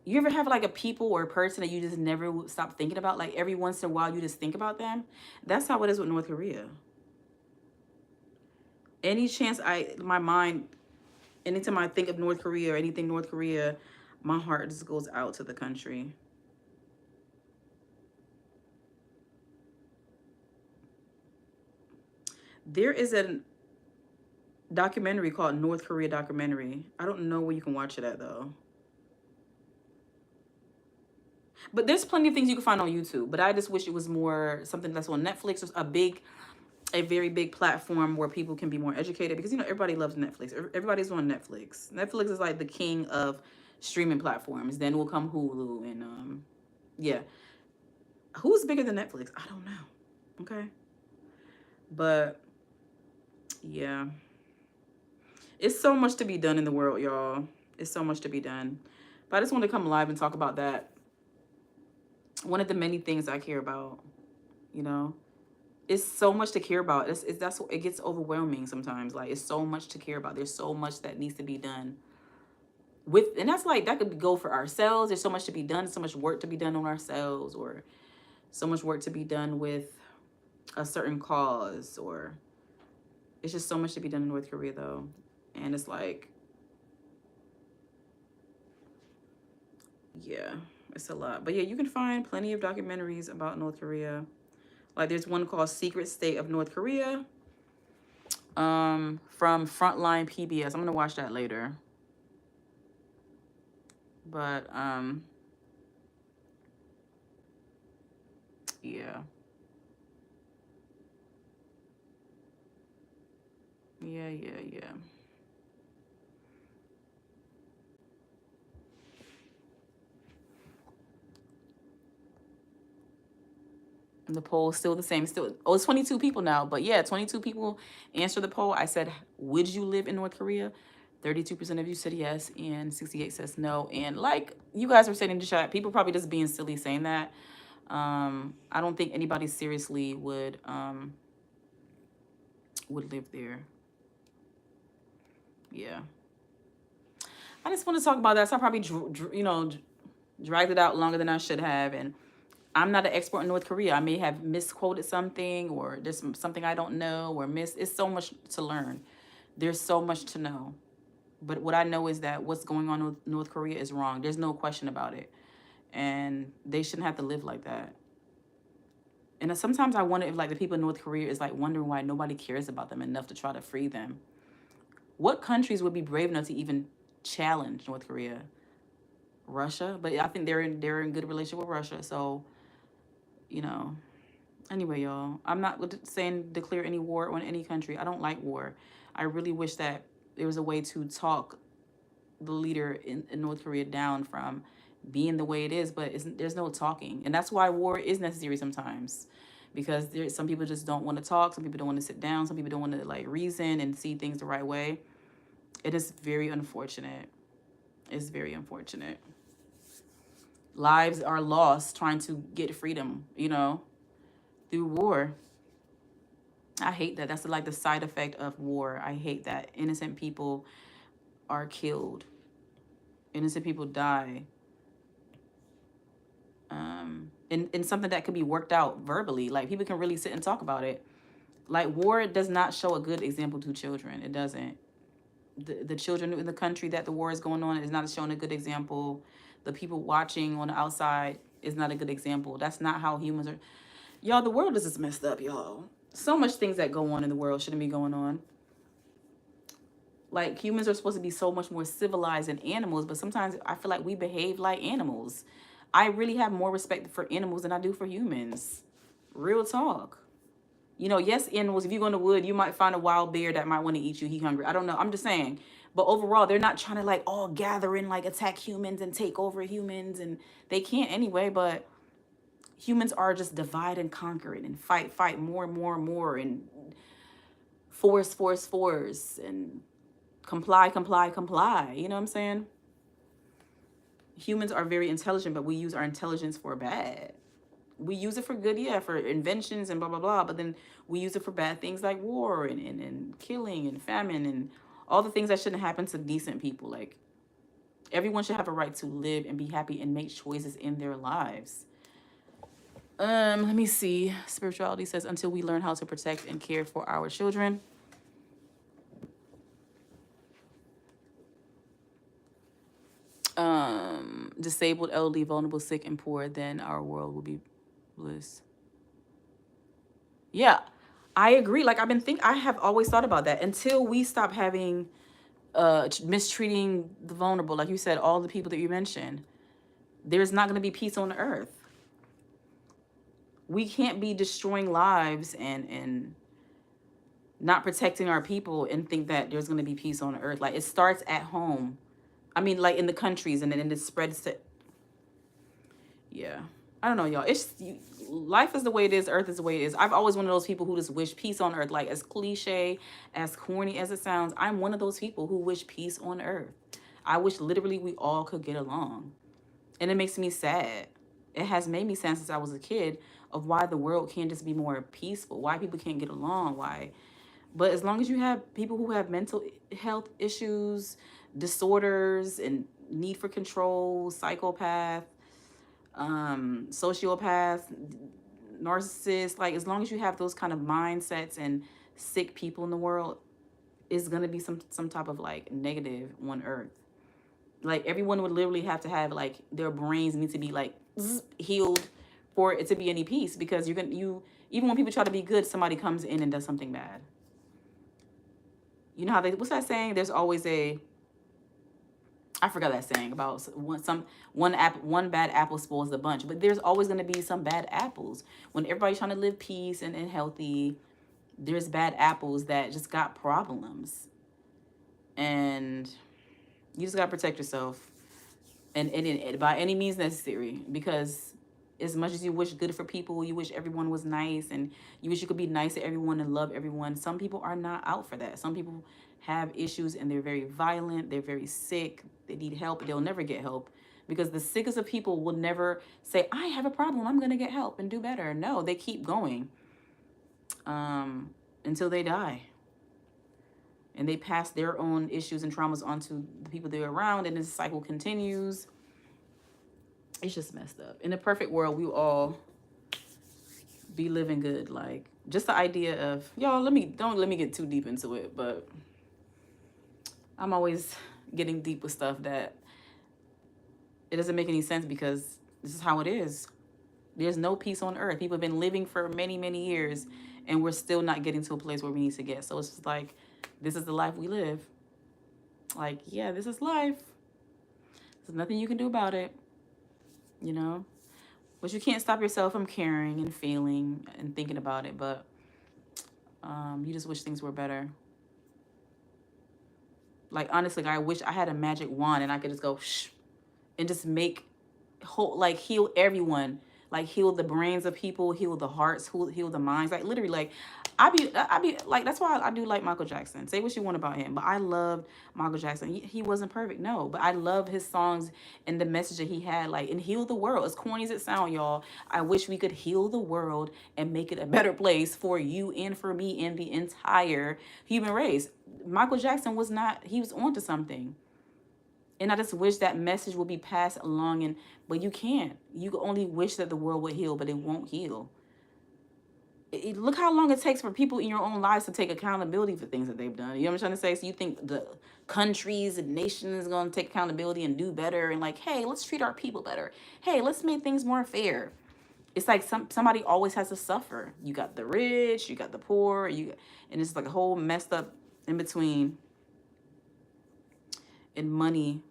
S1: You ever have like a people or a person that you just never stop thinking about? Like every once in a while, you just think about them. That's how it is with North Korea. Any chance my mind, anytime I think of North Korea or anything North Korea, my heart just goes out to the country. There is a documentary called North Korea documentary. I don't know where you can watch it at though. But there's plenty of things you can find on YouTube. But I just wish it was more something that's on Netflix or a very big platform where people can be more educated, because everybody loves Netflix. Everybody's on Netflix. Netflix is like the king of streaming platforms. Then will come Hulu and yeah. Who's bigger than Netflix? I don't know. Okay. But yeah. It's so much to be done in the world, y'all. It's so much to be done. But I just want to come live and talk about that. One of the many things I care about, you know. It's so much to care about. That's what it gets overwhelming sometimes. Like it's so much to care about. There's so much that needs to be done. And that's like that could go for ourselves. There's so much to be done, so much work to be done on ourselves, or so much work to be done with a certain cause, or it's just so much to be done in North Korea though. And it's like, yeah, it's a lot. But yeah, you can find plenty of documentaries about North Korea. Like there's one called Secret State of North Korea, from Frontline PBS. I'm gonna watch that later. But yeah. Yeah. And the poll is still the same. Still, oh, it's 22 people now. But yeah, 22 people answered the poll. I said, would you live in North Korea? 32% of you said yes, and 68 says no. And like you guys were saying in the chat, people probably just being silly saying that. I don't think anybody seriously would live there. Yeah. I just want to talk about that. So I probably, dragged it out longer than I should have. And I'm not an expert in North Korea. I may have misquoted something, or there's something I don't know, or miss. It's so much to learn. There's so much to know. But what I know is that what's going on with North Korea is wrong. There's no question about it. And they shouldn't have to live like that. And sometimes I wonder if like the people in North Korea is like wondering why nobody cares about them enough to try to free them. What countries would be brave enough to even challenge North Korea? Russia, but I think they're in good relationship with Russia. So, you know, anyway, y'all, I'm not saying declare any war on any country. I don't like war. I really wish that there was a way to talk the leader in North Korea down from being the way it is, but there's no talking. And that's why war is necessary sometimes, because some people just don't want to talk. Some people don't want to sit down. Some people don't want to like reason and see things the right way. It is very unfortunate. It's very unfortunate. Lives are lost trying to get freedom, through war. I hate that. That's like the side effect of war. I hate that innocent people are killed. Innocent people die. In something that could be worked out verbally. Like people can really sit and talk about it. Like war does not show a good example to children. It doesn't. The children in the country that the war is going on is not showing a good example. The people watching on the outside is not a good example. That's not how humans are. Y'all, the world is just messed up, y'all. So much things that go on in the world shouldn't be going on. Like humans are supposed to be so much more civilized than animals, but sometimes I feel like we behave like animals. I really have more respect for animals than I do for humans. Real talk. Yes, animals, if you go in the wood, you might find a wild bear that might want to eat you. He hungry. I don't know. I'm just saying. But overall, they're not trying to like all gather and like attack humans and take over humans. And they can't anyway. But humans are just divide and conquer it and fight more and more and more. And force. And comply. You know what I'm saying? Humans are very intelligent, but we use our intelligence for bad. we use it for good, yeah, for inventions and blah blah blah, but then we use it for bad things like war and killing and famine and all the things that shouldn't happen to decent people. Like, everyone should have a right to live and be happy and make choices in their lives. Let me see. Spirituality says until we learn how to protect and care for our children. Disabled, elderly, vulnerable, sick, and poor, then our world will be bliss. Yeah, I agree. Like, I have always thought about that until we stop having mistreating the vulnerable, like you said, all the people that you mentioned. There's not going to be peace on the earth. We can't be destroying lives and not protecting our people and think that there's going to be peace on the earth. Like, it starts at home. I mean, like in the countries, and then it spreads to. Yeah, I don't know, y'all. Life is the way it is. Earth is the way it is. I've always one of those people who just wish peace on earth. Like, as cliche, as corny as it sounds, I'm one of those people who wish peace on earth. I wish literally we all could get along, and it makes me sad. It has made me sad since I was a kid of why the world can't just be more peaceful. Why people can't get along. Why. But as long as you have people who have mental health issues, disorders, and need for control, psychopath, sociopath, narcissist, like, as long as you have those kind of mindsets and sick people in the world, is gonna be some type of like negative on earth. Like, everyone would literally have to have, like, their brains need to be like healed for it to be any peace, because you even when people try to be good, somebody comes in and does something bad. You know how what's that saying? There's always I forgot that saying about one bad apple spoils the bunch, but there's always going to be some bad apples. When everybody's trying to live peace and healthy, there's bad apples that just got problems, and you just got to protect yourself and by any means necessary, because as much as you wish good for people, you wish everyone was nice, and you wish you could be nice to everyone and love everyone, some people are not out for that. Some people have issues and they're very violent, they're very sick, they need help, they'll never get help, because the sickest of people will never say, I have a problem, I'm going to get help and do better. No, they keep going until they die, and they pass their own issues and traumas onto the people they're around, and this cycle continues. It's just messed up. In a perfect world, we all be living good. Like, just the idea of, y'all, don't let me get too deep into it, but I'm always getting deep with stuff that it doesn't make any sense, because this is how it is. There's no peace on earth. People have been living for many, many years, and we're still not getting to a place where we need to get. So it's just like, this is the life we live. Like, yeah, this is life. There's nothing you can do about it, you know? But you can't stop yourself from caring and feeling and thinking about it. But you just wish things were better. Like, honestly, I wish I had a magic wand and I could just go shh and just make like heal everyone, like heal the brains of people, heal the hearts, heal the minds. Like, literally, like, I be like, that's why I do like Michael Jackson. Say what you want about him, but I loved Michael Jackson. He wasn't perfect, no, but I love his songs and the message that he had, like, and heal the world. As corny as it sound, y'all, I wish we could heal the world and make it a better place for you and for me and the entire human race. Michael Jackson he was onto something. And I just wish that message would be passed along, but you can't. You can only wish that the world would heal, but it won't heal. Look how long it takes for people in your own lives to take accountability for things that they've done. You know what I'm trying to say? So you think the countries and nations are going to take accountability and do better, and like, hey, let's treat our people better. Hey, let's make things more fair. It's like somebody always has to suffer. You got the rich, you got the poor, and it's like a whole messed up in between. And money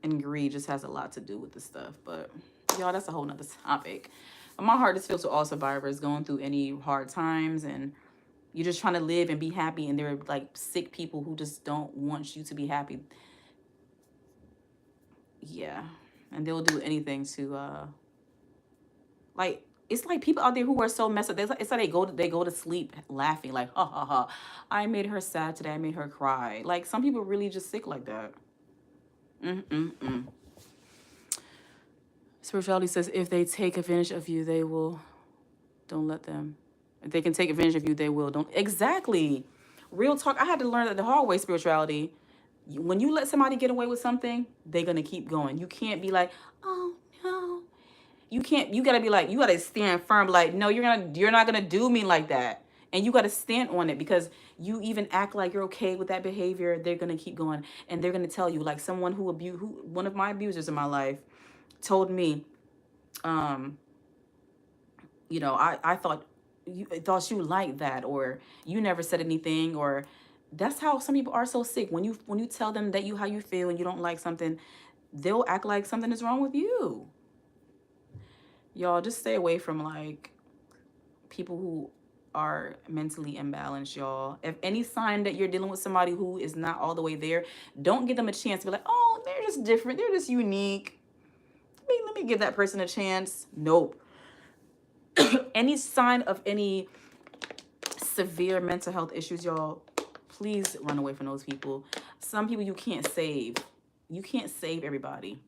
S1: and greed just has a lot to do with this stuff. But y'all, that's a whole nother topic. But my heart just feels to all survivors going through any hard times, and you're just trying to live and be happy, and there are like sick people who just don't want you to be happy. Yeah. And they'll do anything to like, it's like people out there who are so messed up. It's like they go to sleep laughing, like, ha ha ha, I made her sad today, I made her cry. Like, some people really just sick like that. Spirituality says if they take advantage of you, they will. Don't let them. If they can take advantage of you, they will. Don't. Exactly. Real talk. I had to learn that the hard way, spirituality. When you let somebody get away with something, they're going to keep going. You can't be like, oh, no. You can't. You got to be like, you got to stand firm. Like, no, you're not going to do me like that. And you got to stand on it, because you even act like you're okay with that behavior, they're going to keep going. And they're going to tell you, like someone one of my abusers in my life told me, um, I thought you liked that, or you never said anything, or that's how some people are so sick. When you tell them that how you feel and you don't like something, they'll act like something is wrong with you. Y'all just stay away from like people who are mentally imbalanced, y'all. If any sign that you're dealing with somebody who is not all the way there, don't give them a chance to be like, oh, they're just different, they're just unique. Let me give that person a chance. Nope. Any sign of any severe mental health issues, y'all, please run away from those people. Some people you can't save. You can't save everybody.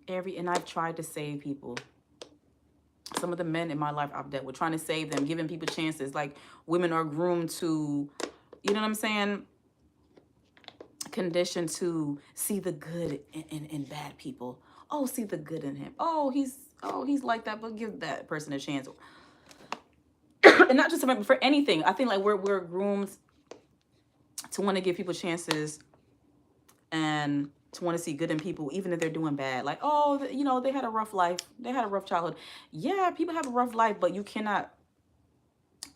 S1: And I've tried to save people. Some of the men in my life I've dealt with, trying to save them, giving people chances. Like, women are groomed to, you know what I'm saying? Conditioned to see the good in bad people. Oh, see the good in him. Oh, he's like that, but give that person a chance. And not just for anything. I think like we're groomed to want to give people chances and to want to see good in people, even if they're doing bad. Like, oh, they had a rough life. They had a rough childhood. Yeah, people have a rough life, but you cannot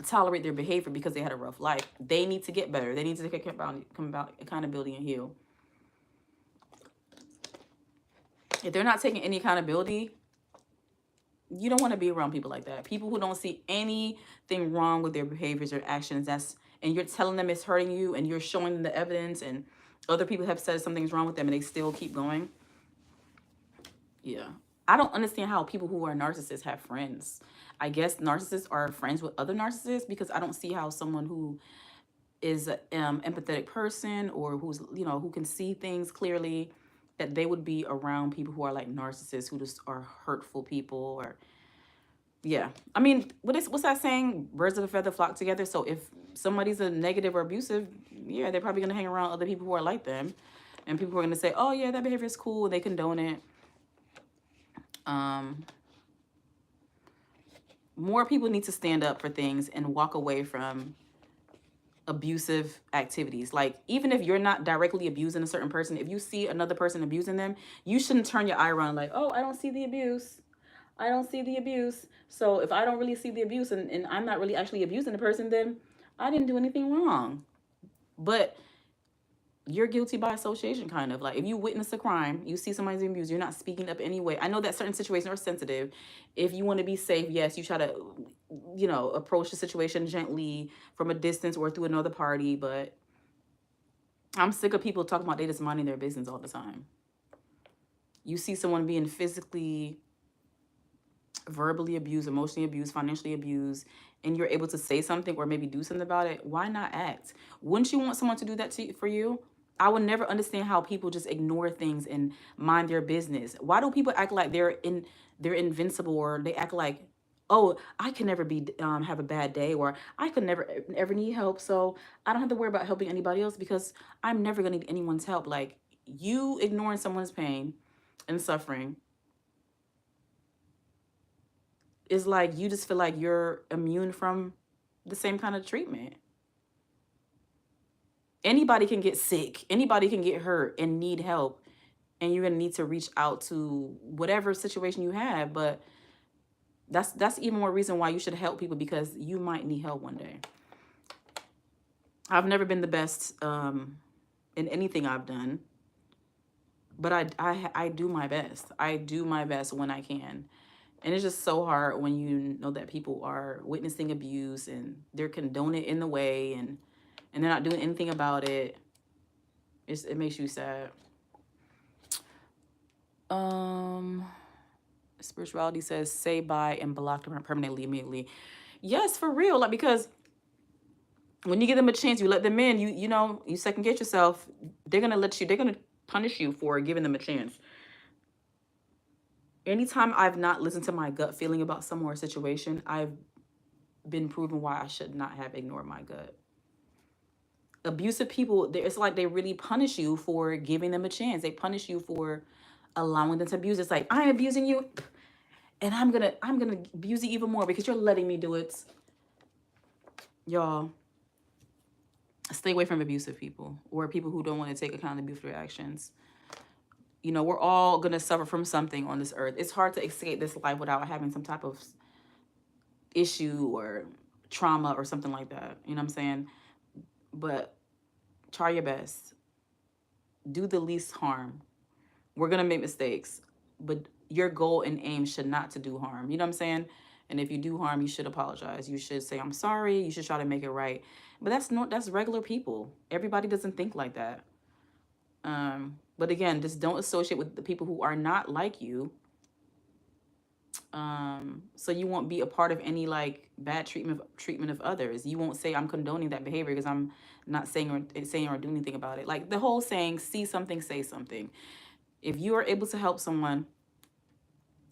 S1: tolerate their behavior because they had a rough life. They need to get better. They need to come about accountability and heal. If they're not taking any accountability, you don't want to be around people like that. People who don't see anything wrong with their behaviors or actions. And you're telling them it's hurting you, and you're showing them the evidence, and other people have said something's wrong with them and they still keep going. Yeah. I don't understand how people who are narcissists have friends. I guess narcissists are friends with other narcissists, because I don't see how someone who is an empathetic person, or who's, who can see things clearly, that they would be around people who are like narcissists, who just are hurtful people. Or yeah, I mean, what's that saying? Birds of a feather flock together. So if somebody's a negative or abusive, yeah, they're probably gonna hang around other people who are like them, and people who are gonna say, "Oh yeah, that behavior is cool," and they condone it. More people need to stand up for things and walk away from abusive activities. Like, even if you're not directly abusing a certain person, if you see another person abusing them, you shouldn't turn your eye around like, oh, I don't see the abuse. I don't see the abuse. So if I don't really see the abuse, and I'm not really actually abusing the person, then I didn't do anything wrong. But you're guilty by association, kind of. Like, if you witness a crime, you see somebody's being abused, you're not speaking up anyway. I know that certain situations are sensitive. If you want to be safe, yes, you try to, approach the situation gently from a distance or through another party. But I'm sick of people talking about they just minding their business all the time. You see someone being physically, verbally abused, emotionally abused, financially abused, and you're able to say something or maybe do something about it, why not act? Wouldn't you want someone to do that for you? I would never understand how people just ignore things and mind their business. Why do people act like they're invincible, or they act like, oh, I can never have a bad day, or I could never ever need help, so I don't have to worry about helping anybody else because I'm never gonna need anyone's help. Like, you ignoring someone's pain and suffering is like you just feel like you're immune from the same kind of treatment. Anybody can get sick, anybody can get hurt and need help, and you're going to need to reach out to whatever situation you have. But that's even more reason why you should help people, because you might need help one day. I've never been the best in anything I've done, but I do my best. I do my best when I can. And it's just so hard when you know that people are witnessing abuse and they're condoning it in the way, and they're not doing anything about it. It makes you sad. Spirituality says say bye and block them permanently, immediately. Yes, for real. Like, because when you give them a chance, you let them in, you second guess yourself, they're gonna punish you for giving them a chance. anytime I've not listened to my gut feeling about some or situation, I've been proven why I should not have ignored my gut. Abusive people, it's like they really punish you for giving them a chance. They punish you for allowing them to abuse. It's like, I'm abusing you, and I'm gonna abuse you even more because you're letting me do it. Y'all, stay away from abusive people or people who don't want to take accountability for their actions. You know, we're all going to suffer from something on this earth. It's hard to escape this life without having some type of issue or trauma or something like that. You know what I'm saying? But try your best. Do the least harm. We're going to make mistakes, but your goal and aim should not to do harm. You know what I'm saying? And if you do harm, you should apologize. You should say, I'm sorry. You should try to make it right. But that's regular people. Everybody doesn't think like that. But again, just don't associate with the people who are not like you. So you won't be a part of any like bad treatment of others. You won't say I'm condoning that behavior because I'm not saying or doing anything about it. Like the whole saying, see something, say something. If you are able to help someone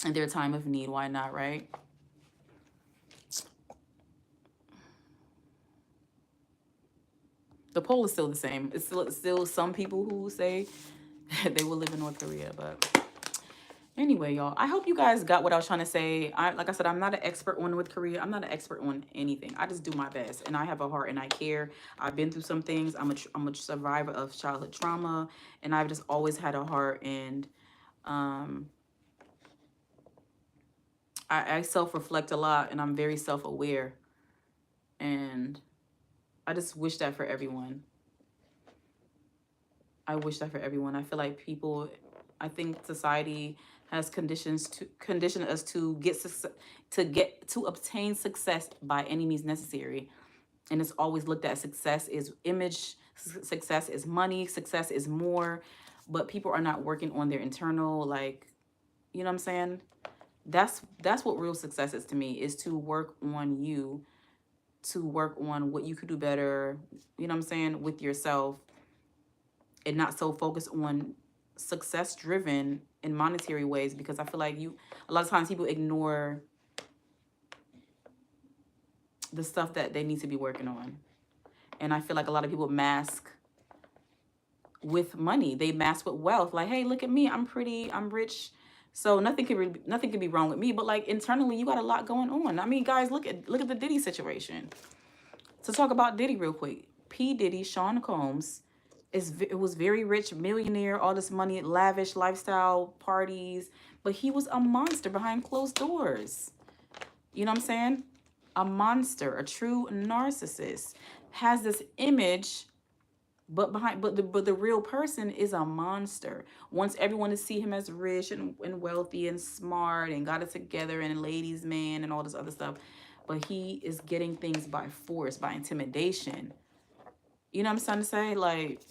S1: in their time of need, why not, right? The poll is still the same. It's still some people who say they will live in North Korea, but anyway, y'all, I hope you guys got what I was trying to say. Like I said, I'm not an expert on North Korea. I'm not an expert on anything. I just do my best, and I have a heart, and I care. I've been through some things. I'm a survivor of childhood trauma, and I've just always had a heart. And I self-reflect a lot, and I'm very self-aware. And I just wish that for everyone. I wish that for everyone. I feel like people, I think society has conditioned us to obtain success by any means necessary. And it's always looked at success is image, success is money, success is more, but people are not working on their internal, like, you know what I'm saying? That's what real success is to me, is to work on you, to work on what you could do better, you know what I'm saying, with yourself, and not so focused on success driven in monetary ways, because I feel like a lot of times people ignore the stuff that they need to be working on. And I feel like a lot of people mask with money. They mask with wealth. Like, hey, look at me. I'm pretty. I'm rich. So nothing can be wrong with me. But like internally, you got a lot going on. I mean, guys, look at the Diddy situation. To talk about Diddy real quick. P. Diddy, Sean Combs, it was very rich, millionaire, all this money, lavish lifestyle, parties. But he was a monster behind closed doors. You know what I'm saying? A monster, a true narcissist, has this image, but the real person is a monster. Wants everyone to see him as rich and wealthy and smart and got it together and a ladies man and all this other stuff. But he is getting things by force, by intimidation. You know what I'm trying to say? Like,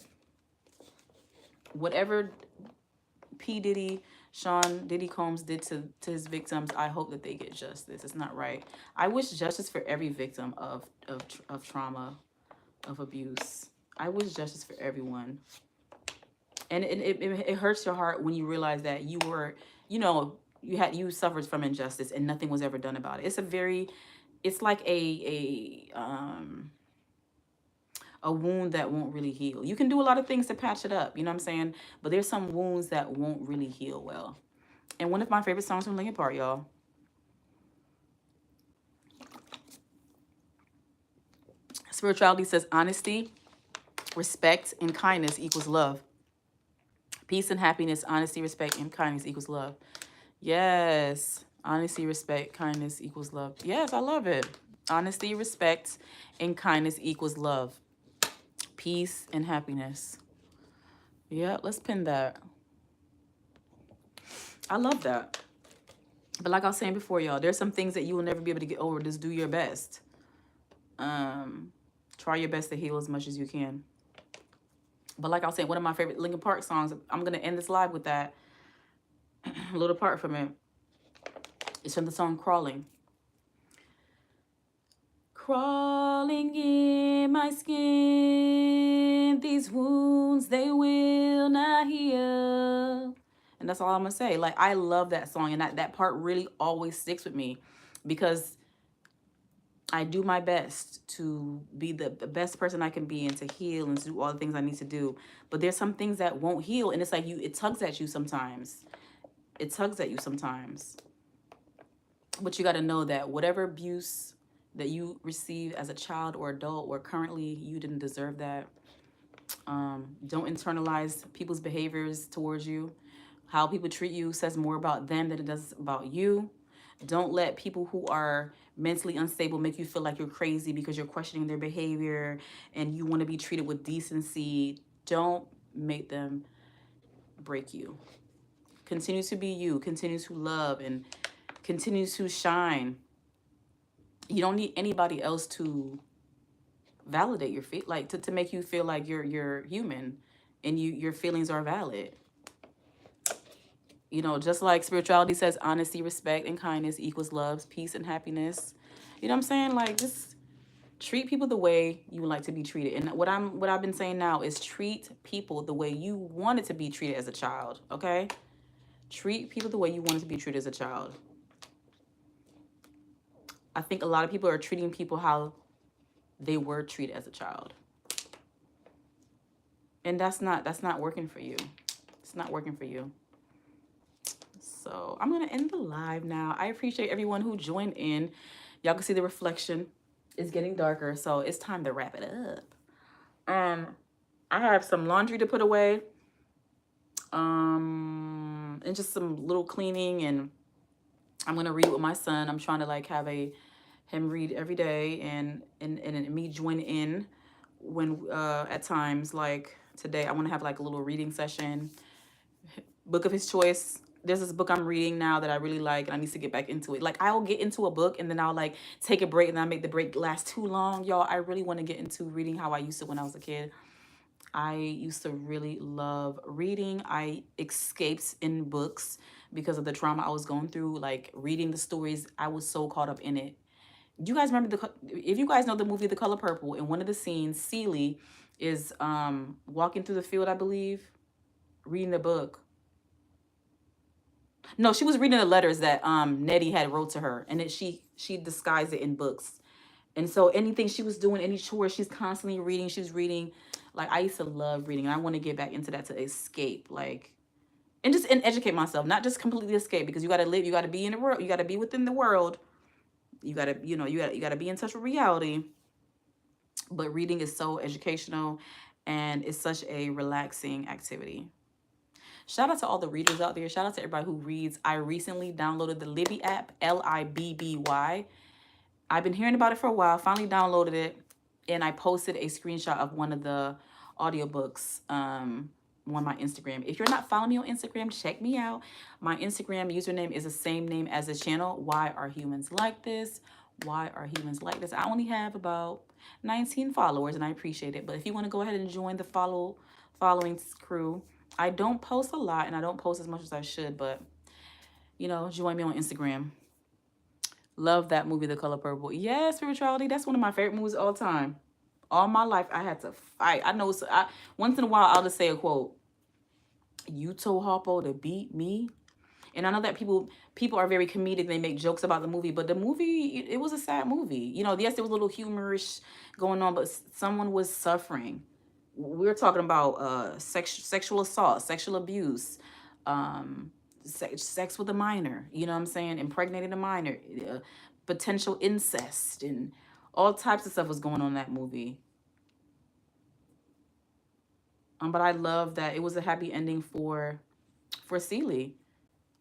S1: whatever P. Diddy, Sean Diddy Combs did to his victims, I hope that they get justice. It's not right. I wish justice for every victim of trauma, of abuse. I wish justice for everyone. And it hurts your heart when you realize that you were, you know, you suffered from injustice and nothing was ever done about it. It's like a wound that won't really heal. You can do a lot of things to patch it up, you know what I'm saying? But there's some wounds that won't really heal well. And one of my favorite songs from Linkin Park, y'all. Spirituality says honesty, respect, and kindness equals love. Peace and happiness, honesty, respect, and kindness equals love. Yes. Honesty, respect, kindness equals love. Yes, I love it. Honesty, respect, and kindness equals love. Peace and happiness. Yeah, let's pin that. I love that. But like I was saying before, y'all, there's some things that you will never be able to get over. Just do your best. Try your best to heal as much as you can. But like I was saying, one of my favorite Linkin Park songs, I'm going to end this live with that. A little part from it. It's from the song Crawling. Crawling in my skin, these wounds, they will not heal. And And that's all I'm gonna say. Like, I love that song, and that part really always sticks with me, because I do my best to be the best person I can be, and to heal and to do all the things I need to do. But there's some things that won't heal, and it's like it tugs at you sometimes. It tugs at you sometimes. But you got to know that whatever abuse that you receive as a child or adult, or currently, you didn't deserve that. Don't internalize people's behaviors towards you. How people treat you says more about them than it does about you. Don't let people who are mentally unstable make you feel like you're crazy because you're questioning their behavior and you want to be treated with decency. Don't make them break you. Continue to be you. Continue to love and continue to shine. You don't need anybody else to validate your feet, like to make you feel like you're human and your feelings are valid. You know, just like spirituality says, honesty, respect, and kindness equals love, peace, and happiness. You know what I'm saying? Like, just treat people the way you would like to be treated. And what I've been saying now is treat people the way you wanted to be treated as a child. Okay? Treat people the way you wanted to be treated as a child. I think a lot of people are treating people how they were treated as a child. And that's not working for you. It's not working for you. So I'm going to end the live now. I appreciate everyone who joined in. Y'all can see the reflection is getting darker, so it's time to wrap it up. I have some laundry to put away. And just some little cleaning, and I'm going to read with my son. I'm trying to like have him read every day, and me join in when at times, like today I want to have like a little reading session. Book of his choice. There's this book I'm reading now that I really like, and I need to get back into it. Like, I'll get into a book and then I'll like take a break, and then I make the break last too long. Y'all, I really want to get into reading how I used to when I was a kid. I used to really love reading. I escaped in books because of the trauma I was going through. Like, reading the stories, I was so caught up in it. Do you guys remember if you guys know the movie The Color Purple, in one of the scenes, Celie is walking through the field, I believe, reading the book. No, she was reading the letters that Nettie had wrote to her, and she disguised it in books. And so anything she was doing, any chores, she's constantly reading. She's reading. Like, I used to love reading, and I want to get back into that to escape, like, and just educate myself, not just completely escape, because you got to live, you got to be in the world, you got to be within the world. You got to, you got to be in touch with reality. But reading is so educational, and it's such a relaxing activity. Shout out to all the readers out there. Shout out to everybody who reads. I recently downloaded the Libby app, Libby. I've been hearing about it for a while. Finally downloaded it, and I posted a screenshot of one of the audiobooks on my Instagram. If you're not following me on Instagram, check me out. My Instagram username is the same name as the channel. Why Are Humans Like This? Why Are Humans Like This? I only have about 19 followers, and I appreciate it. But if you want to go ahead and join the following crew, I don't post a lot, and I don't post as much as I should, but, join me on Instagram. Love that movie, The Color Purple. Yeah, spirituality. That's one of my favorite movies of all time. All my life, I had to fight. I know, once in a while, I'll just say a quote. You told Harpo to beat me? And I know that people are very comedic. They make jokes about the movie, but the movie, it was a sad movie. Yes, there was a little humorish going on, but someone was suffering. We're talking about sexual assault, sexual abuse, sex with a minor, you know what I'm saying? Impregnating a minor, potential incest, and all types of stuff was going on in that movie. But I love that it was a happy ending for Celie.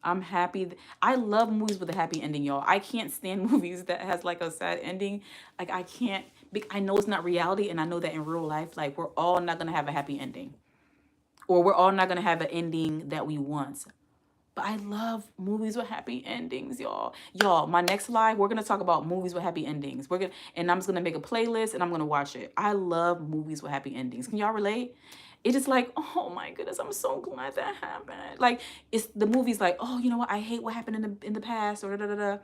S1: I'm happy. I love movies with a happy ending, y'all. I can't stand movies that has like a sad ending. Like, I can't. I know it's not reality, and I know that in real life, like, we're all not gonna have a happy ending, or we're all not gonna have an ending that we want. But I love movies with happy endings, y'all. Y'all, my next live, we're gonna talk about movies with happy endings. And I'm just gonna make a playlist, and I'm gonna watch it. I love movies with happy endings. Can y'all relate? It's just like, oh my goodness, I'm so glad that happened. Like, it's the movie's like, oh, you know what? I hate what happened in the past, or da da da.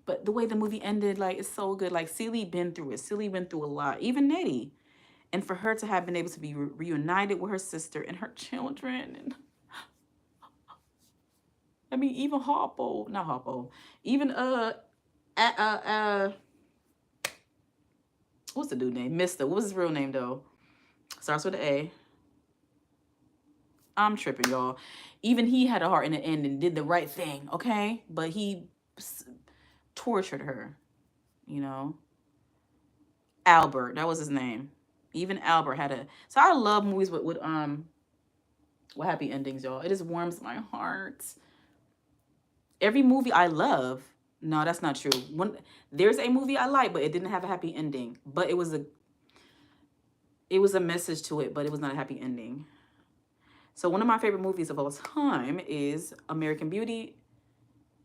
S1: But the way the movie ended, like, it's so good. Like, Celie been through it. Celie been through a lot. Even Nettie. And for her to have been able to be reunited with her sister and her children, and I mean, even Harpo, not Harpo, even what's the dude name? Mister. What was his real name though? Starts with an A. I'm tripping, y'all. Even he had a heart in the end and did the right thing, okay? But he tortured her, you know. Albert, that was his name. Even Albert had a. So I love movies with happy endings, y'all. It just warms my heart. Every movie I love. No, that's not true. There's a movie I like, but it didn't have a happy ending. But it was a message to it, but it was not a happy ending. So one of my favorite movies of all time is American Beauty.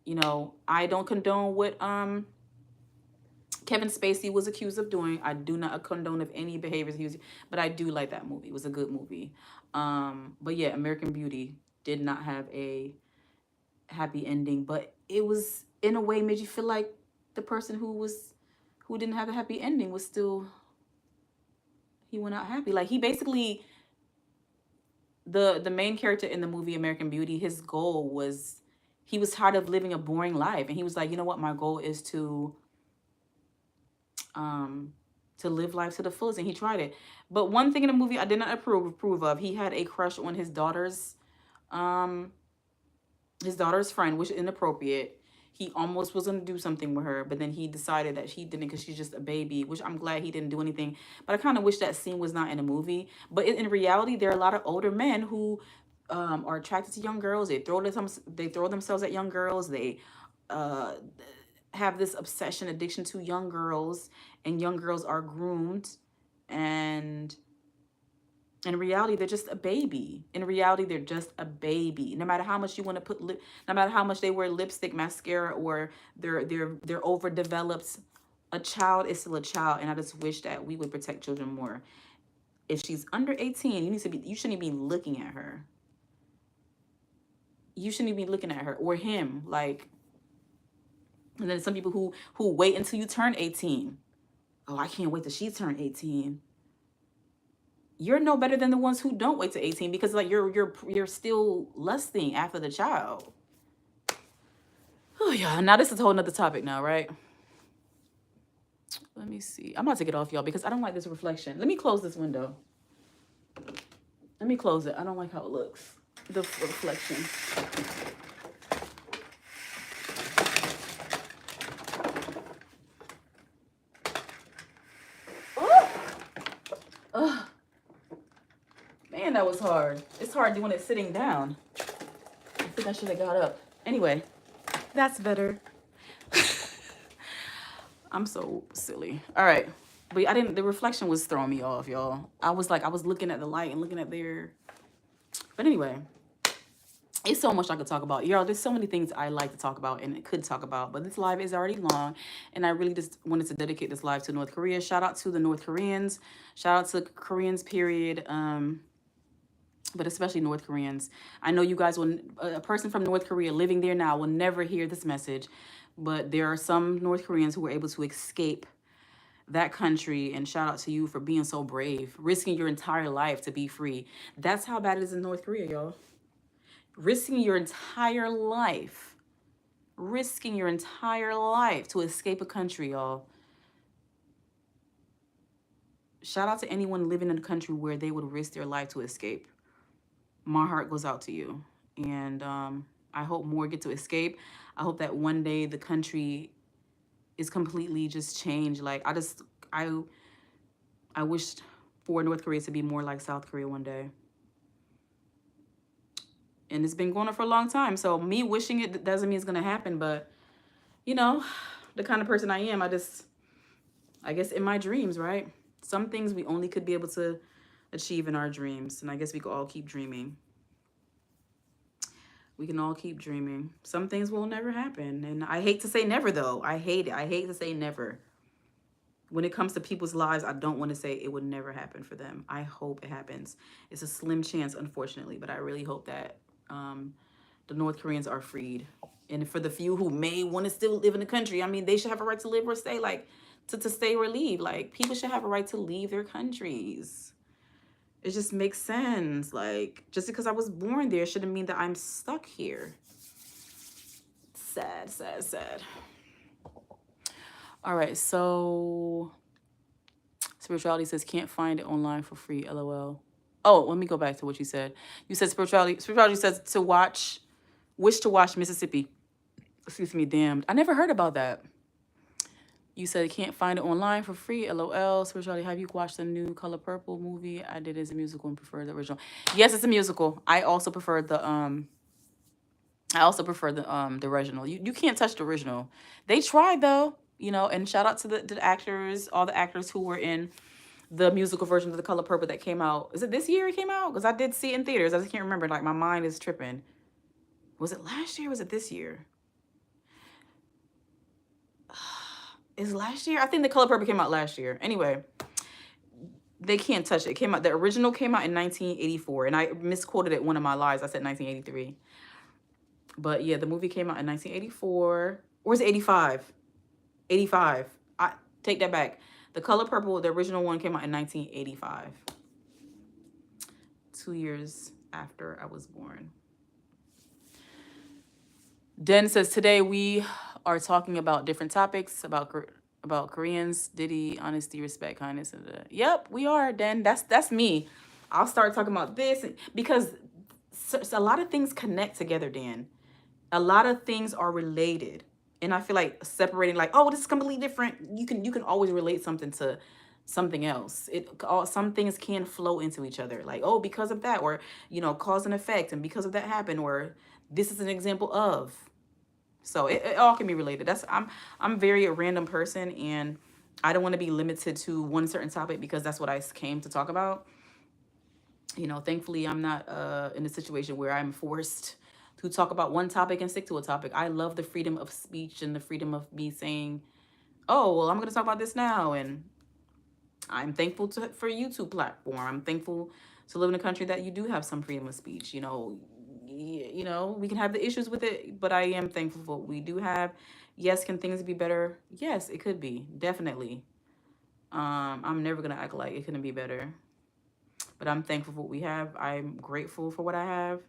S1: You know, I don't condone what Kevin Spacey was accused of doing. I do not condone of any behaviors he was, but I do like that movie. It was a good movie. But yeah, American Beauty did not have a happy ending, but it was in a way made you feel like the person who didn't have a happy ending was still, he went out happy. Like he basically, the main character in the movie American Beauty, his goal was, he was tired of living a boring life, and he was like, you know what, my goal is to live life to the fullest, and he tried it. But one thing in the movie I did not approve of, he had a crush on um his daughter's friend, which is inappropriate. He almost was going to do something with her, but then he decided that he didn't because she's just a baby, which I'm glad he didn't do anything. But I kind of wish that scene was not in a movie. But in reality, there are a lot of older men who are attracted to young girls. They throw themselves at young girls. They uh, have this obsession, addiction to young girls, and young girls are groomed. And in reality, they're just a baby. In reality, they're just a baby. No matter how much you want to no matter how much they wear lipstick, mascara, or they're overdeveloped, a child is still a child. And I just wish that we would protect children more. If she's under 18, you shouldn't be looking at her. You shouldn't be looking at her or him. Like, and then some people who wait until you turn 18. Oh, I can't wait till she turn 18. You're no better than the ones who don't wait to 18, because like you're still lusting after the child. Oh yeah, now this is a whole nother topic now, right? Let me see. I'm about to get off, y'all, because I don't like this reflection. Let me close this window. Let me close it. I don't like how it looks. The reflection. Oh, man, that was hard. It's hard doing it sitting down. I think I should have got up. Anyway, that's better. I'm so silly. All right. But the reflection was throwing me off, y'all. I was looking at the light and looking at their. But anyway, it's so much I could talk about. Y'all, there's so many things I like to talk about and could talk about. But this live is already long. And I really just wanted to dedicate this live to North Korea. Shout out to the North Koreans. Shout out to Koreans, period. But especially North Koreans. I know you guys will, a person from North Korea living there now will never hear this message, but there are some North Koreans who were able to escape that country, and shout out to you for being so brave, risking your entire life to be free. That's how bad it is in North Korea, y'all. Risking your entire life to escape a country, y'all. Shout out to anyone living in a country where they would risk their life to escape. My heart goes out to you. And I hope more get to escape. I hope that one day the country is completely just changed. Like, I wish for North Korea to be more like South Korea one day. And it's been going on for a long time. So me wishing it doesn't mean it's going to happen. But, you know, the kind of person I am, I guess in my dreams, right? Some things we only could be able to achieve in our dreams. And I guess we could all keep dreaming. We can all keep dreaming. Some things will never happen. And I hate to say never, though. I hate it. I hate to say never. When it comes to people's lives, I don't want to say it would never happen for them. I hope it happens. It's a slim chance, unfortunately, but I really hope that the North Koreans are freed. And for the few who may want to still live in the country, I mean, they should have a right to live or stay, like, to stay or leave. Like, people should have a right to leave their countries. It just makes sense. Like, just because I was born there shouldn't mean that I'm stuck here. Sad, sad, sad. All right, so spirituality says can't find it online for free. LOL. Oh, let me go back to what you said. You said spirituality. Spirituality says wish to watch Mississippi. Excuse me, damned. I never heard about that. You said can't find it online for free. LOL. Spirituality, have you watched the new Color Purple movie? I did it as a musical and prefer the original. Yes, it's a musical. I also prefer the the original. You can't touch the original. They tried though, and shout out to the actors, all the actors who were in the musical version of The Color Purple that came out. Is it this year it came out? Because I did see it in theaters. I just can't remember. Like, my mind is tripping. Was it last year or was it this year? Is last year? I think The Color Purple came out last year. Anyway, they can't touch it. It came out. The original came out in 1984, and I misquoted it one of my lives. I said 1983. But yeah, the movie came out in 1984. Or is it 85? 85. I take that back. The Color Purple, the original one, came out in 1985. 2 years after I was born. Den says, today we are talking about different topics about Koreans, Diddy, honesty, respect, kindness. Yep, we are, Den. That's me. I'll start talking about this because a lot of things connect together, Dan. A lot of things are related. And I feel like separating, like, oh, this is completely different. You can always relate something to something else. Some things can flow into each other. Like, oh, because of that, or cause and effect, and because of that happened, or this is an example of. So it all can be related. I'm very a random person, and I don't want to be limited to one certain topic because that's what I came to talk about. Thankfully, I'm not in a situation where I'm forced to talk about one topic and stick to a topic. I love the freedom of speech and the freedom of me saying, oh, well, I'm going to talk about this now. And I'm thankful for YouTube platform. I'm thankful to live in a country that you do have some freedom of speech. We can have the issues with it, but I am thankful for what we do have. Yes, can things be better? Yes, it could be. Definitely. I'm never going to act like it couldn't be better. But I'm thankful for what we have. I'm grateful for what I have.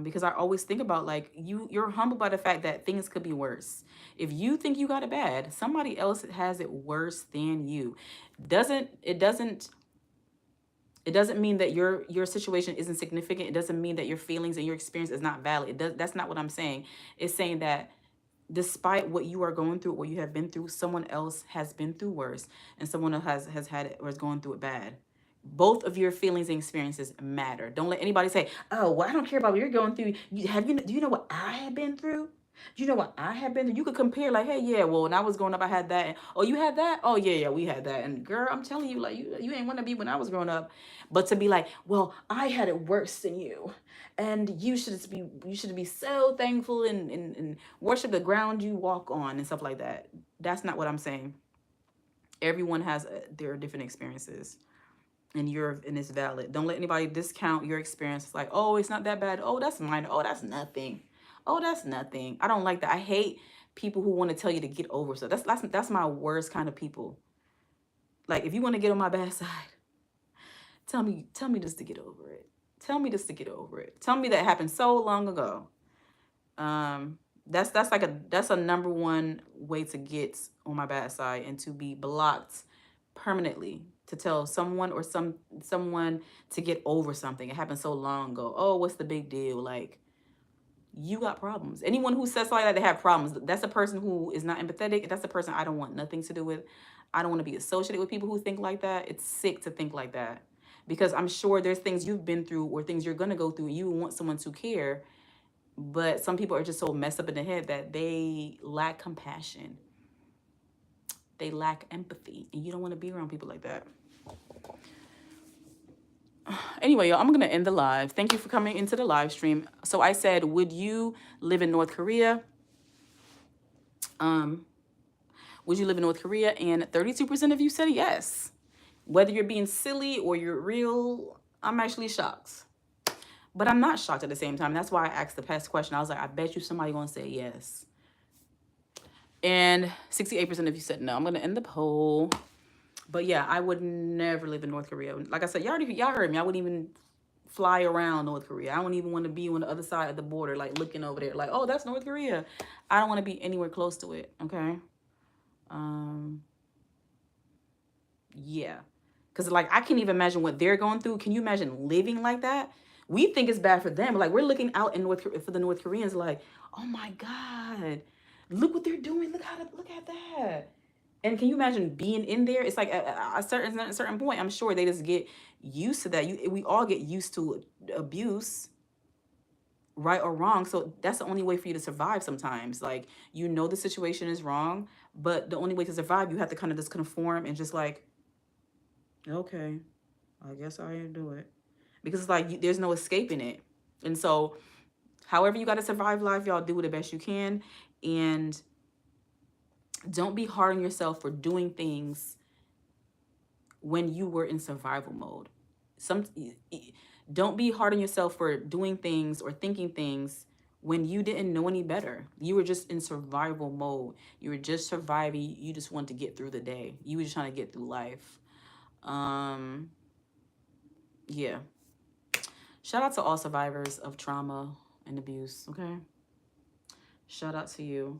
S1: Because I always think about, like, you're humbled by the fact that things could be worse. If you think you got it bad, somebody else has it worse than you. It doesn't mean that your situation isn't significant. It doesn't mean that your feelings and your experience is not valid. That's not what I'm saying. It's saying that despite what you are going through, what you have been through, someone else has been through worse, and someone else has had it or is going through it bad. Both of your feelings and experiences matter. Don't let anybody say, oh, well, I don't care about what you're going through. Do you know what I have been through? Do you know what I have been through? You could compare, like, hey, yeah, well, when I was growing up, I had that. And, oh, you had that? Oh, yeah, we had that. And girl, I'm telling you, like, you ain't want to be when I was growing up. But to be like, well, I had it worse than you. And you should be so thankful and worship the ground you walk on and stuff like that. That's not what I'm saying. Everyone has their different experiences. And it's valid. Don't let anybody discount your experience. It's like, oh, it's not that bad. Oh, that's minor. Oh, that's nothing. Oh, that's nothing. I don't like that. I hate people who want to tell you to get over stuff. That's my worst kind of people. Like, if you want to get on my bad side, tell me just to get over it. Tell me just to get over it. Tell me that happened so long ago. That's a number one way to get on my bad side and to be blocked permanently. To tell someone or someone to get over something. It happened so long ago. Oh, what's the big deal? Like, you got problems. Anyone who says like that, they have problems. That's a person who is not empathetic. That's a person I don't want nothing to do with. I don't want to be associated with people who think like that. It's sick to think like that. Because I'm sure there's things you've been through or things you're going to go through. You want someone to care. But some people are just so messed up in the head that they lack compassion. They lack empathy. And you don't want to be around people like that. Anyway, y'all, I'm going to end the live. Thank you for coming into the live stream. So I said, would you live in North Korea? Would you live in North Korea? And 32% of you said yes. Whether you're being silly or you're real, I'm actually shocked. But I'm not shocked at the same time. That's why I asked the past question. I was like, I bet you somebody going to say yes. And 68% of you said no. I'm going to end the poll. But yeah, I would never live in North Korea. Like I said, y'all heard me. I wouldn't even fly around North Korea. I don't even want to be on the other side of the border, like looking over there, like, oh, that's North Korea. I don't want to be anywhere close to it. Okay. Yeah. Because, like, I can't even imagine what they're going through. Can you imagine living like that? We think it's bad for them. Like, we're looking out in for the North Koreans, like, oh my God, look what they're doing. Look at that. And can you imagine being in there? It's like a certain point, I'm sure they just get used to that. We all get used to abuse, right or wrong. So that's the only way for you to survive sometimes. Like, you know, the situation is wrong, but the only way to survive, you have to kind of just conform and just like, okay, I guess I do it. Because it's like there's no escaping it. And so, however you got to survive life, y'all do it the best you can. And don't be hard on yourself for doing things when you were in survival mode. Don't be hard on yourself for doing things or thinking things when you didn't know any better. You were just in survival mode. You were just surviving. You just wanted to get through the day. You were just trying to get through life. Yeah. Shout out to all survivors of trauma and abuse, okay? Shout out to you.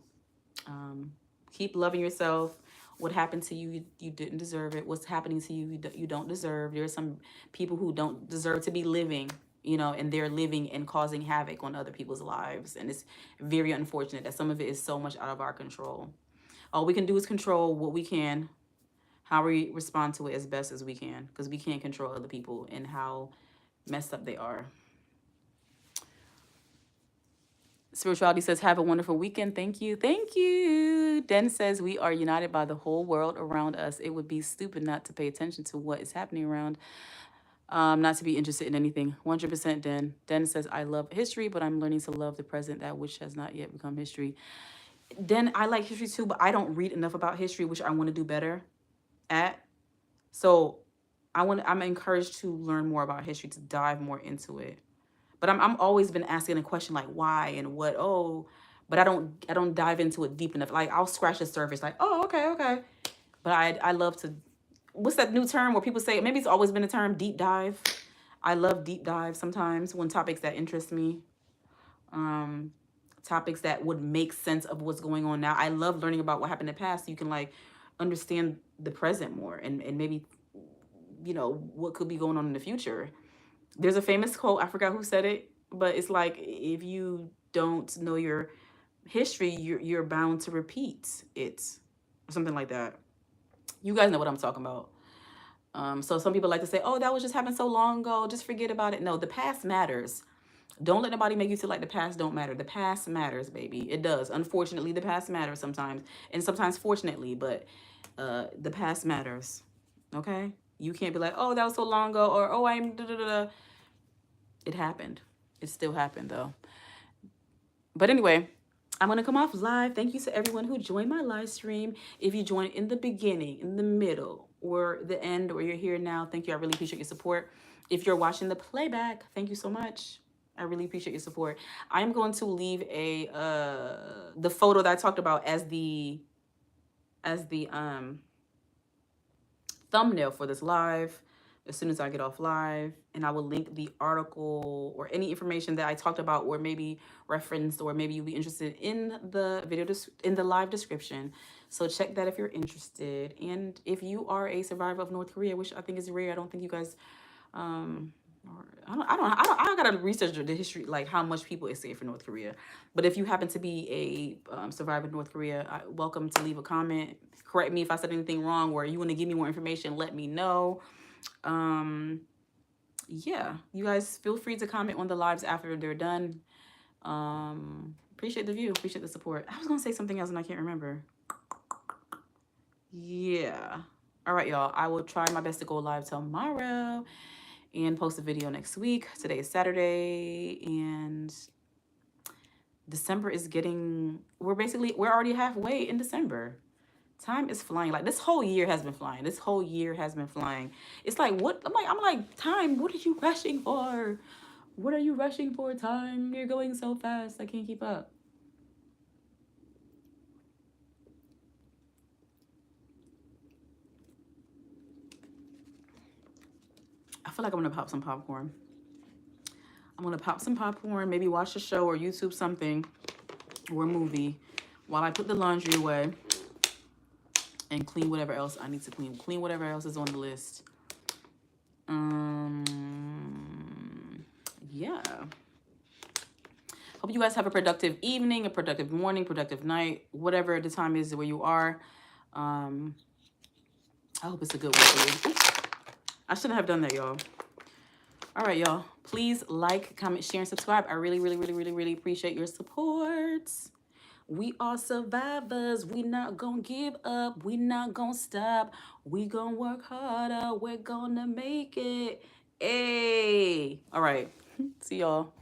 S1: Keep loving yourself. What happened to you, you didn't deserve it. What's happening to you, you don't deserve. There are some people who don't deserve to be living, you know, and they're living and causing havoc on other people's lives. And it's very unfortunate that some of it is so much out of our control. All we can do is control what we can, how we respond to it as best as we can, because we can't control other people and how messed up they are. Spirituality says, have a wonderful weekend. Thank you. Thank you. Den says, we are united by the whole world around us. It would be stupid not to pay attention to what is happening around, not to be interested in anything. 100% Den. Den says, I love history, but I'm learning to love the present, that which has not yet become history. Den, I like history too, but I don't read enough about history, which I want to do better at. So I'm encouraged to learn more about history, to dive more into it. But I'm always been asking a question like why and what, but I don't dive into it deep enough. Like, I'll scratch the surface, like, oh, okay. But I love to, what's that new term where people say, maybe it's always been a term, deep dive. I love deep dive sometimes when topics that interest me, topics that would make sense of what's going on now. I love learning about what happened in the past so you can like understand the present more and maybe, you know, what could be going on in the future. There's a famous quote, I forgot who said it, but it's like, if you don't know your history, you're bound to repeat it, or something like that. You guys know what I'm talking about. So some people like to say, oh, that was just happened so long ago, just forget about it. No, the past matters. Don't let nobody make you feel like the past don't matter. The past matters, baby. It does. Unfortunately, the past matters sometimes, and sometimes fortunately, but the past matters. Okay? You can't be like, oh, that was so long ago, or oh, I'm da da da. It happened. It still happened though. But anyway, I'm going to come off live. Thank you to everyone who joined my live stream. If you joined in the beginning, in the middle, or the end, or you're here now, thank you. I really appreciate your support. If you're watching the playback, thank you so much. I really appreciate your support. I'm going to leave the photo that I talked about as the thumbnail for this live as soon as I get off live, and I will link the article or any information that I talked about or maybe referenced, or maybe you'll be interested in the video in the live description. So check that if you're interested. And if you are a survivor of North Korea, which I think is rare, I don't think you guys I gotta research the history, like how much people escape from North Korea. But if you happen to be a survivor of North Korea, welcome to leave a comment. Correct me if I said anything wrong, or you want to give me more information, let me know. Yeah, you guys feel free to comment on the lives after they're done. Appreciate the view, appreciate the support. I was gonna say something else and I can't remember. Yeah. All right, y'all. I will try my best to go live tomorrow and post a video next week. Today is Saturday, and December is we're already halfway in December. Time is flying. Like, this whole year has been flying. It's like, what? I'm like, time, what are you rushing for? What are you rushing for, time? You're going so fast. I can't keep up. I feel like I'm gonna pop some popcorn. I'm gonna pop some popcorn, maybe watch a show or YouTube something or a movie while I put the laundry away and clean whatever else I need to clean. Clean whatever else is on the list. Yeah. Hope you guys have a productive evening, a productive morning, productive night, whatever the time is where you are. I hope it's a good one for you. Oops. I shouldn't have done that, y'all. All right, y'all. Please like, comment, share, and subscribe. I really, really, really, really, really appreciate your support. We are survivors. We not gonna give up. We not gonna stop. We gonna work harder. We're gonna make it. Hey. All right. See y'all.